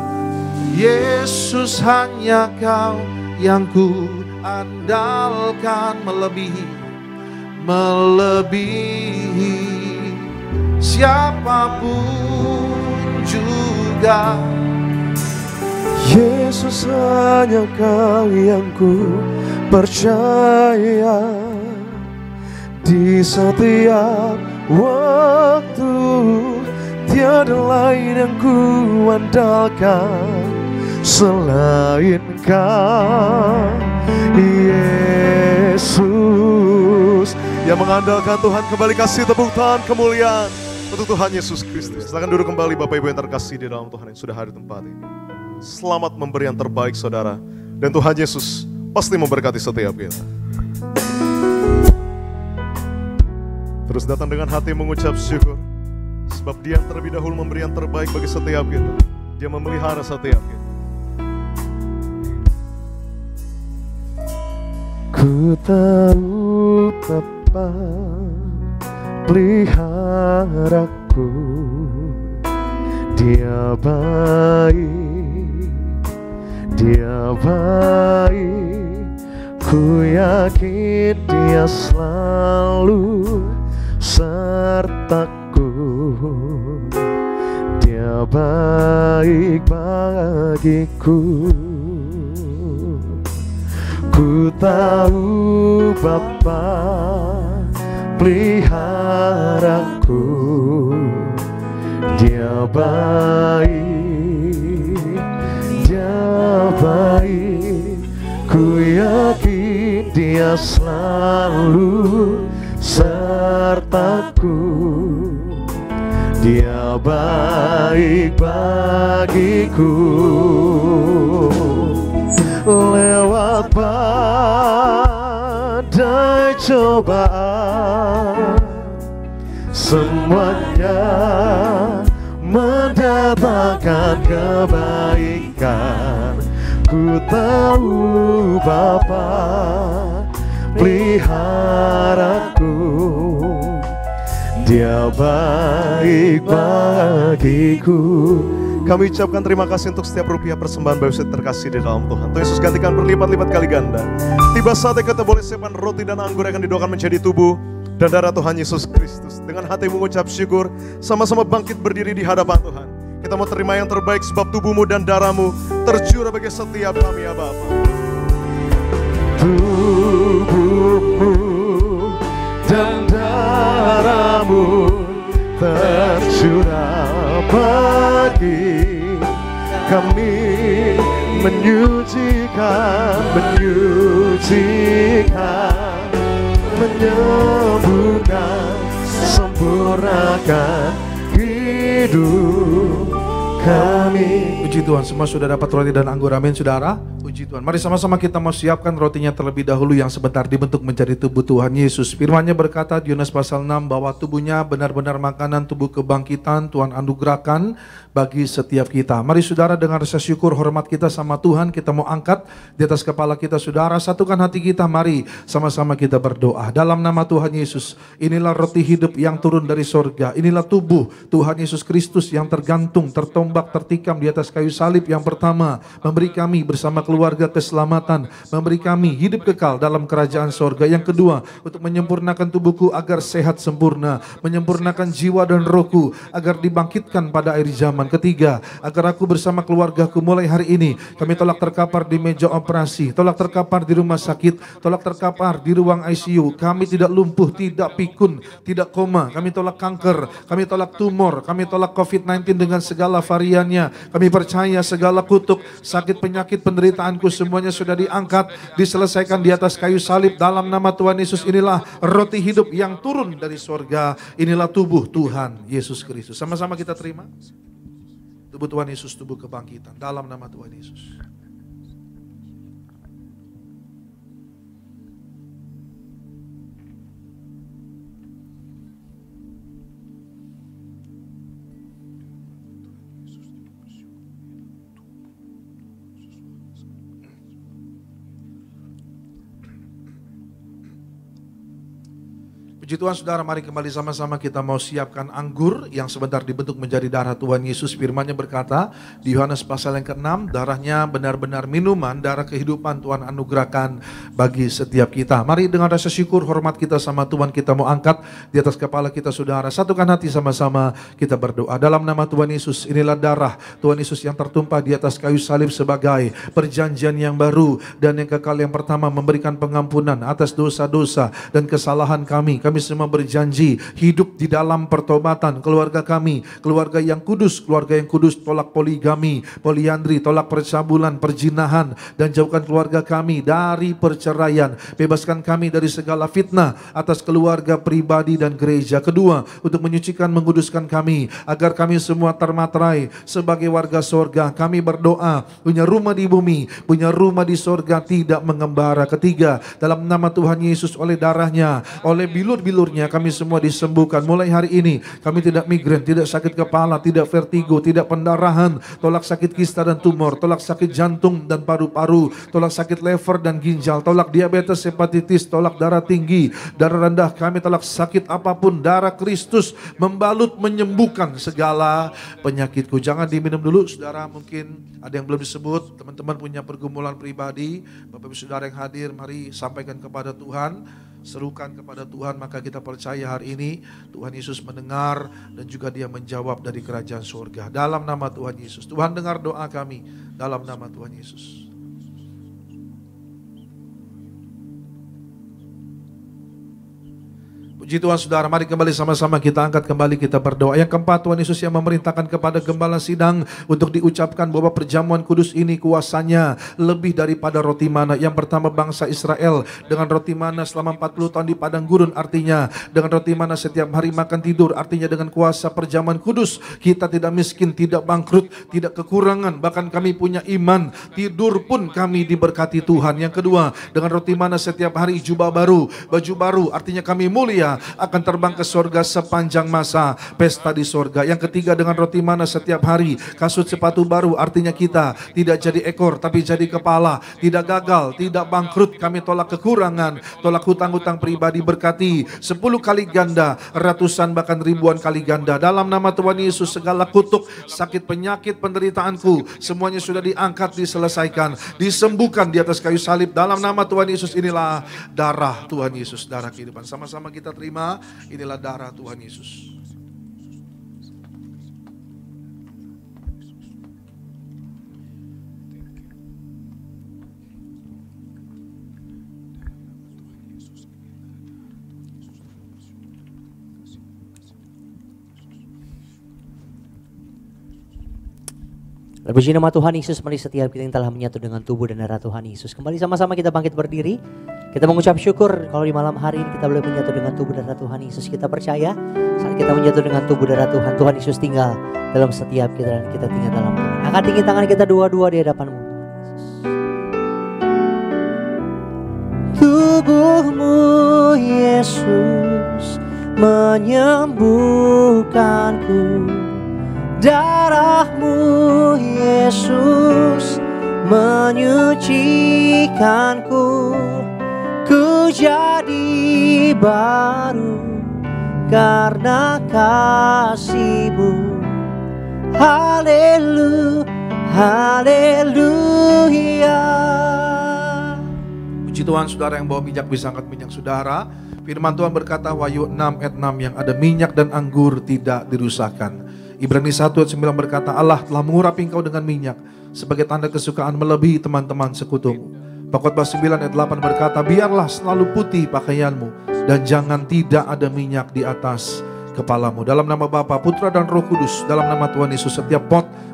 Yesus hanya kau yang ku andalkan, melebihi siapapun juga. Yesus hanya kau yang ku percaya, di setiap waktu tiada lain yang ku andalkan selain kau. Yesus yang mengandalkan Tuhan, kembali kasih tepuk tangan kemuliaan untuk Tuhan Yesus Kristus. Silakan duduk kembali Bapak Ibu yang terkasih di dalam Tuhan yang sudah hadir di tempat ini. Selamat memberi yang terbaik saudara, dan Tuhan Yesus pasti memberkati setiap kita. Terus datang dengan hati mengucap syukur, sebab Dia yang terlebih dahulu memberi yang terbaik bagi setiap kita. Dia memelihara setiap kita. Ku tahu tepat peliharaku, Dia baik, Dia baik, Ku yakin Dia selalu sertaku, Dia baik bagiku. Ku tahu Bapa peliharaku, Dia baik, Dia baik. Ku yakin Dia selalu sertaku, Dia baik bagiku. Lewat badai cobaan, semuanya mendatangkan kebaikan. Ku tahu Bapa peliharaku, Dia baik bagiku. Kami ucapkan terima kasih untuk setiap rupiah persembahan Bapak Ibu terkasih di dalam Tuhan. Tuhan Yesus gantikan berlipat-lipat kali ganda. Tiba saatnya kita boleh siapkan roti dan anggur yang akan didoakan menjadi tubuh dan darah Tuhan Yesus Kristus. Dengan hati mengucap syukur, sama-sama bangkit berdiri di hadapan Tuhan. Kita mau terima yang terbaik sebab tubuhmu dan darahmu tercurah bagi setiap kami ya Bapa. Tubuhmu dan darahmu tercurah bagi kami, menyucikan, menyembuhkan, sempurnakan hidup kami. Puji Tuhan, semua sudah dapat roti dan anggur, amin saudara. Puji Tuhan, mari sama-sama kita mau siapkan rotinya terlebih dahulu yang sebentar dibentuk menjadi tubuh Tuhan Yesus. Firman-Nya berkata di Yohanes pasal 6 bahwa tubuhnya benar-benar makanan tubuh kebangkitan Tuhan anugerahkan bagi setiap kita. Mari saudara, dengan rasa syukur hormat kita sama Tuhan, kita mau angkat di atas kepala kita saudara, satukan hati kita, mari sama-sama kita berdoa. Dalam nama Tuhan Yesus, inilah roti hidup yang turun dari sorga, inilah tubuh Tuhan Yesus Kristus yang tergantung, tertombak, tertikam di atas kayu salib. Yang pertama, memberi kami bersama keluarga keselamatan, memberi kami hidup kekal dalam kerajaan sorga. Yang kedua, untuk menyempurnakan tubuhku agar sehat sempurna, menyempurnakan jiwa dan rohku agar dibangkitkan pada akhir zaman. Ketiga, agar aku bersama keluargaku mulai hari ini, kami tolak terkapar di meja operasi, tolak terkapar di rumah sakit, tolak terkapar di ruang ICU. Kami tidak lumpuh, tidak pikun, tidak koma. Kami tolak kanker, kami tolak tumor, kami tolak COVID-19 dengan segala variannya. Kami percaya segala kutuk, sakit, penyakit, penderitaanku semuanya sudah diangkat, diselesaikan di atas kayu salib. Dalam nama Tuhan Yesus, inilah roti hidup yang turun dari sorga, inilah tubuh Tuhan Yesus Kristus. Sama-sama kita terima tubuh Tuhan Yesus, tubuh kebangkitan, dalam nama Tuhan Yesus. Puji Tuhan saudara, mari kembali sama-sama kita mau siapkan anggur yang sebentar dibentuk menjadi darah Tuhan Yesus. Firman-Nya berkata di Yohanes pasal yang ke-6, darahnya benar-benar minuman, darah kehidupan Tuhan anugerahkan bagi setiap kita. Mari dengan rasa syukur hormat kita sama Tuhan, kita mau angkat di atas kepala kita saudara. Satukan hati sama-sama kita berdoa. Dalam nama Tuhan Yesus, inilah darah Tuhan Yesus yang tertumpah di atas kayu salib sebagai perjanjian yang baru dan yang kekal, yang pertama memberikan pengampunan atas dosa-dosa dan kesalahan kami. Kami semua berjanji hidup di dalam pertobatan. Keluarga kami, keluarga yang kudus, tolak poligami, poliandri, tolak percabulan, perjinahan, dan jauhkan keluarga kami dari perceraian. Bebaskan kami dari segala fitnah atas keluarga, pribadi, dan gereja. Kedua, untuk menyucikan, menguduskan kami agar kami semua termaterai sebagai warga sorga. Kami berdoa punya rumah di bumi, punya rumah di sorga, tidak mengembara. Ketiga, dalam nama Tuhan Yesus, oleh darahnya, oleh bilur bilurnya, kami semua disembuhkan. Mulai hari ini kami tidak migrain, tidak sakit kepala, tidak vertigo, tidak pendarahan, tolak sakit kista dan tumor, tolak sakit jantung dan paru-paru, tolak sakit lever dan ginjal, tolak diabetes, hepatitis, tolak darah tinggi, darah rendah. Kami tolak sakit apapun, darah Kristus membalut, menyembuhkan segala penyakitku. Jangan diminum dulu saudara, mungkin ada yang belum disebut, teman-teman punya pergumulan pribadi, Bapak Ibu Saudara yang hadir, mari sampaikan kepada Tuhan, serukan kepada Tuhan, maka kita percaya hari ini Tuhan Yesus mendengar dan juga Dia menjawab dari kerajaan surga. Dalam nama Tuhan Yesus, Tuhan dengar doa kami, dalam nama Tuhan Yesus. Puji Tuhan saudara, mari kembali sama-sama kita angkat kembali, kita berdoa. Yang keempat, Tuhan Yesus yang memerintahkan kepada gembala sidang untuk diucapkan bahwa perjamuan kudus ini kuasanya lebih daripada roti mana. Yang pertama, bangsa Israel dengan roti mana selama 40 tahun di padang gurun, artinya dengan roti mana setiap hari makan tidur, artinya dengan kuasa perjamuan kudus kita tidak miskin, tidak bangkrut, tidak kekurangan, bahkan kami punya iman, tidur pun kami diberkati Tuhan. Yang kedua, dengan roti mana setiap hari jubah baru, baju baru, artinya kami mulia, akan terbang ke surga sepanjang masa pesta di surga. Yang ketiga, dengan roti mana setiap hari, kasut sepatu baru, artinya kita tidak jadi ekor tapi jadi kepala, tidak gagal, tidak bangkrut. Kami tolak kekurangan, tolak hutang-hutang pribadi, berkati 10 kali ganda, ratusan bahkan ribuan kali ganda. Dalam nama Tuhan Yesus, segala kutuk, sakit, penyakit, penderitaanku semuanya sudah diangkat, diselesaikan, disembuhkan di atas kayu salib. Dalam nama Tuhan Yesus, inilah darah Tuhan Yesus, darah kehidupan. Sama-sama kita terima, inilah darah Tuhan Yesus. Puji nama Tuhan Yesus, mari setiap kita yang telah menyatu dengan tubuh dan darah Tuhan Yesus. Kembali sama-sama kita bangkit berdiri. Kita mengucap syukur kalau di malam hari ini kita boleh menyatu dengan tubuh dan darah Tuhan Yesus. Kita percaya saat kita menyatu dengan tubuh dan darah Tuhan, Tuhan Yesus tinggal dalam setiap kita dan kita tinggal dalam Tuhan. Angkat tinggi tangan kita dua-dua di hadapan-Mu, Tuhan Yesus. Tubuh-Mu Yesus menyembuhkanku, darah-Mu Yesus menyucikanku. Ku jadi baru karena kasih-Mu. Haleluya, haleluya. Puji Tuhan, saudara yang bawa minyak bisa angkat minyak saudara. Firman Tuhan berkata, Wahyu 6 ayat 6, yang ada minyak dan anggur tidak dirusakkan. Ibrani 1 ayat 9 berkata, Allah telah mengurapi engkau dengan minyak sebagai tanda kesukaan melebihi teman-teman sekutumu. Pengkhotbah 9 ayat 8 berkata, biarlah selalu putih pakaianmu dan jangan tidak ada minyak di atas kepalamu. Dalam nama Bapa, Putra dan Roh Kudus, dalam nama Tuhan Yesus, setiap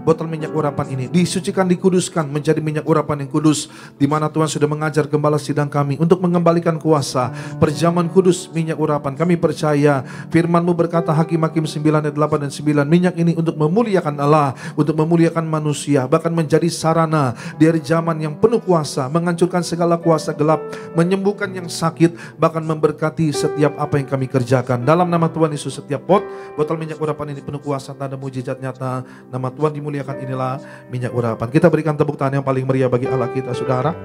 botol minyak urapan ini disucikan, dikuduskan menjadi minyak urapan yang kudus, di mana Tuhan sudah mengajar gembala sidang kami untuk mengembalikan kuasa perjamuan kudus minyak urapan. Kami percaya firman-Mu berkata, Hakim-Hakim 9 ayat 8 dan 9, minyak ini untuk memuliakan Allah, untuk memuliakan manusia, bahkan menjadi sarana dari zaman yang penuh kuasa, menghancurkan segala kuasa gelap, menyembuhkan yang sakit, bahkan memberkati setiap apa yang kami kerjakan. Dalam nama Tuhan Yesus, setiap botol minyak urapan ini penuh kuasa, tanda mujizat nyata, nama Tuhan dimuliakan, inilah minyak urapan. Kita berikan tepuk tangan yang paling meriah bagi Allah kita, saudara.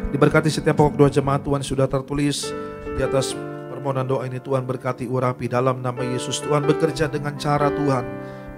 Diberkati setiap pokok doa jemaat Tuhan, sudah tertulis di atas permohonan doa ini. Tuhan berkati, urapi dalam nama Yesus. Tuhan bekerja dengan cara Tuhan,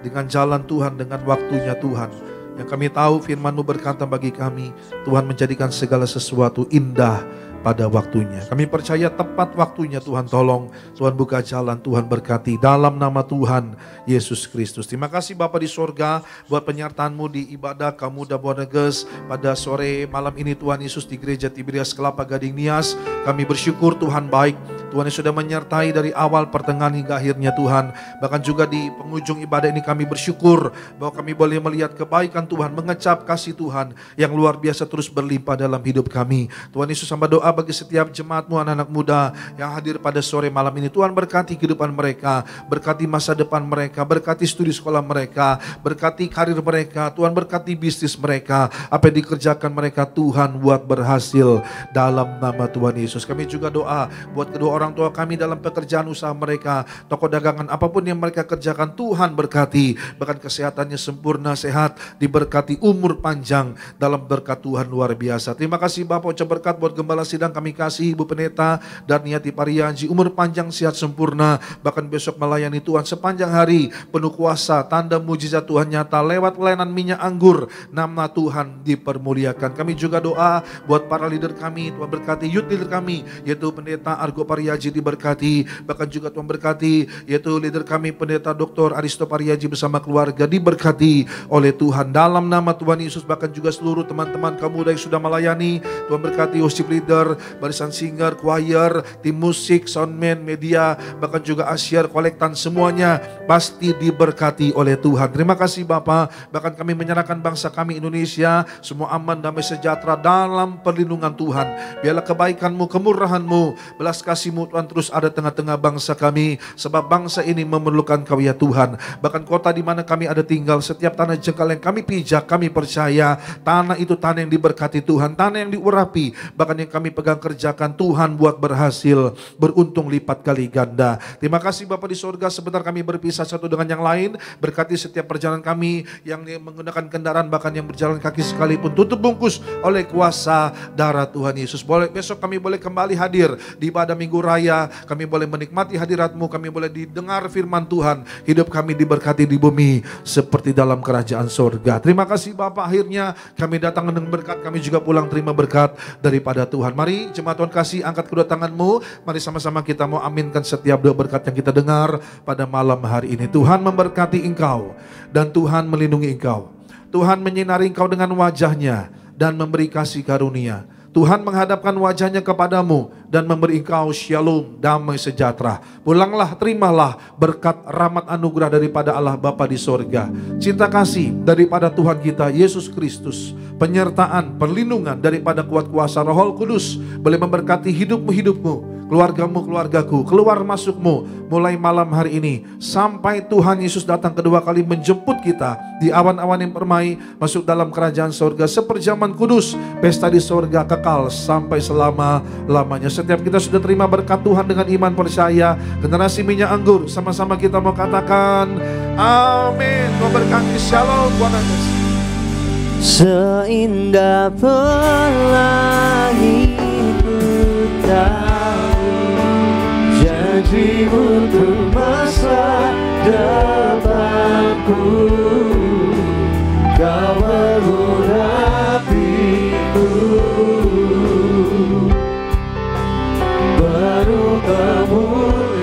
dengan jalan Tuhan, dengan waktunya Tuhan. Yang kami tahu firman-Mu berkata bagi kami, Tuhan menjadikan segala sesuatu indah pada waktunya. Kami percaya tepat waktunya Tuhan tolong, Tuhan buka jalan, Tuhan berkati dalam nama Tuhan Yesus Kristus. Terima kasih Bapa di sorga buat penyertaan-Mu di ibadah kaum muda Boneges pada sore malam ini Tuhan Yesus di Gereja Tiberias Kelapa Gading Nias. Kami bersyukur Tuhan baik, Tuhan yang sudah menyertai dari awal, pertengahan hingga akhirnya Tuhan. Bahkan juga di penghujung ibadah ini kami bersyukur bahwa kami boleh melihat kebaikan Tuhan, mengecap kasih Tuhan yang luar biasa terus berlimpah dalam hidup kami. Tuhan Yesus, hamba doa bagi setiap jemaat-Mu, anak-anak muda yang hadir pada sore malam ini. Tuhan berkati kehidupan mereka, berkati masa depan mereka, berkati studi sekolah mereka, berkati karir mereka, Tuhan berkati bisnis mereka, apa yang dikerjakan mereka Tuhan buat berhasil dalam nama Tuhan Yesus. Kami juga doa buat kedua orang tua kami dalam pekerjaan usaha mereka, toko dagangan apapun yang mereka kerjakan, Tuhan berkati. Bahkan kesehatannya sempurna, sehat, diberkati, umur panjang dalam berkat Tuhan luar biasa. Terima kasih Bapak, ucap berkat buat Gembala Sidang kami kasih, Ibu Pendeta Darniati Parianji, umur panjang, sehat sempurna, bahkan besok melayani Tuhan sepanjang hari, penuh kuasa, tanda mujizat Tuhan nyata lewat pelayanan minyak anggur, nama Tuhan dipermuliakan. Kami juga doa buat para leader kami, Tuhan berkati youth leader kami, yaitu Pendeta Argo Pariaji diberkati, bahkan juga Tuhan berkati, yaitu leader kami Pendeta Dr. Aristo Pariaji bersama keluarga diberkati oleh Tuhan dalam nama Tuhan Yesus. Bahkan juga seluruh teman-teman kamu yang sudah melayani, Tuhan berkati worship leader, barisan singer, choir, tim musik, soundman, media, bahkan juga asyar, kolektan, semuanya pasti diberkati oleh Tuhan. Terima kasih Bapak, bahkan kami menyerahkan bangsa kami Indonesia, semua aman, damai, sejahtera dalam perlindungan Tuhan. Biarlah kebaikan-Mu, kemurahan-Mu, belas kasih-Mu Tuhan terus ada tengah-tengah bangsa kami, sebab bangsa ini memerlukan Kau ya Tuhan. Bahkan kota di mana kami ada tinggal, setiap tanah jengkal yang kami pijak, kami percaya tanah itu tanah yang diberkati Tuhan, tanah yang diurapi, bahkan yang kami pegang kerjakan Tuhan buat berhasil, beruntung lipat kali ganda. Terima kasih Bapa di sorga, sebentar kami berpisah satu dengan yang lain, berkati setiap perjalanan kami yang menggunakan kendaraan, bahkan yang berjalan kaki sekalipun, tutup bungkus oleh kuasa darah Tuhan Yesus. Besok kami boleh kembali hadir di ibadah Minggu Raya, kami boleh menikmati hadirat-Mu, kami boleh didengar firman Tuhan, hidup kami diberkati di bumi seperti dalam kerajaan sorga. Terima kasih Bapak, akhirnya kami datang dengan berkat, kami juga pulang terima berkat daripada Tuhan. Mari jemaat Tuhan kasih, angkat kedua tanganmu, mari sama-sama kita mau aminkan setiap doa berkat yang kita dengar pada malam hari ini. Tuhan memberkati engkau dan Tuhan melindungi engkau. Tuhan menyinari engkau dengan wajahnya dan memberi kasih karunia. Tuhan menghadapkan wajahnya kepadamu dan memberi engkau shalom, damai sejahtera. Pulanglah, terimalah berkat rahmat anugerah daripada Allah Bapa di sorga, cinta kasih daripada Tuhan kita Yesus Kristus, penyertaan, perlindungan daripada kuat kuasa Roh Kudus boleh memberkati hidupmu, keluargamu, keluargaku, keluar masukmu mulai malam hari ini sampai Tuhan Yesus datang kedua kali menjemput kita di awan-awan yang permai masuk dalam kerajaan sorga seperjaman kudus, pesta di sorga kekal sampai selama-lamanya. Setiap kita sudah terima berkat Tuhan dengan iman percaya, generasi minyak anggur, sama-sama kita mau katakan amin. Memberkati, shalom, Tuhan Yesus. Seindah pelangi ku tahu, janji-Mu untuk masa depanku, Kau mengurapiku, penuh kemuliaan,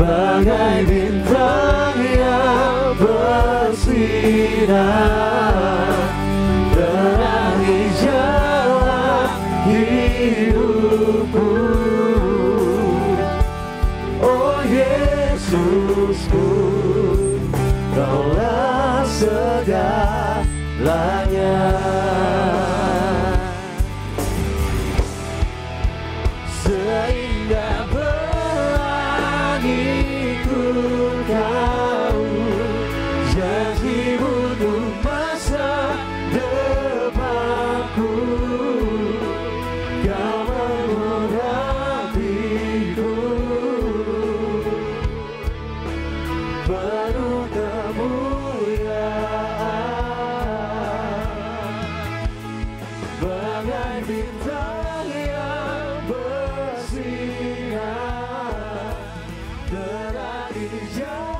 bagai bintang yang bersinar, terangi jalan hidupku. Oh Yesusku, Kaulah segalanya. Seindah pelangi ku tahu, janji-Mu untuk masa depanku, Kau mengurapiku, penuh kemuliaan, bagai bintang yang bersinar, terangi jalan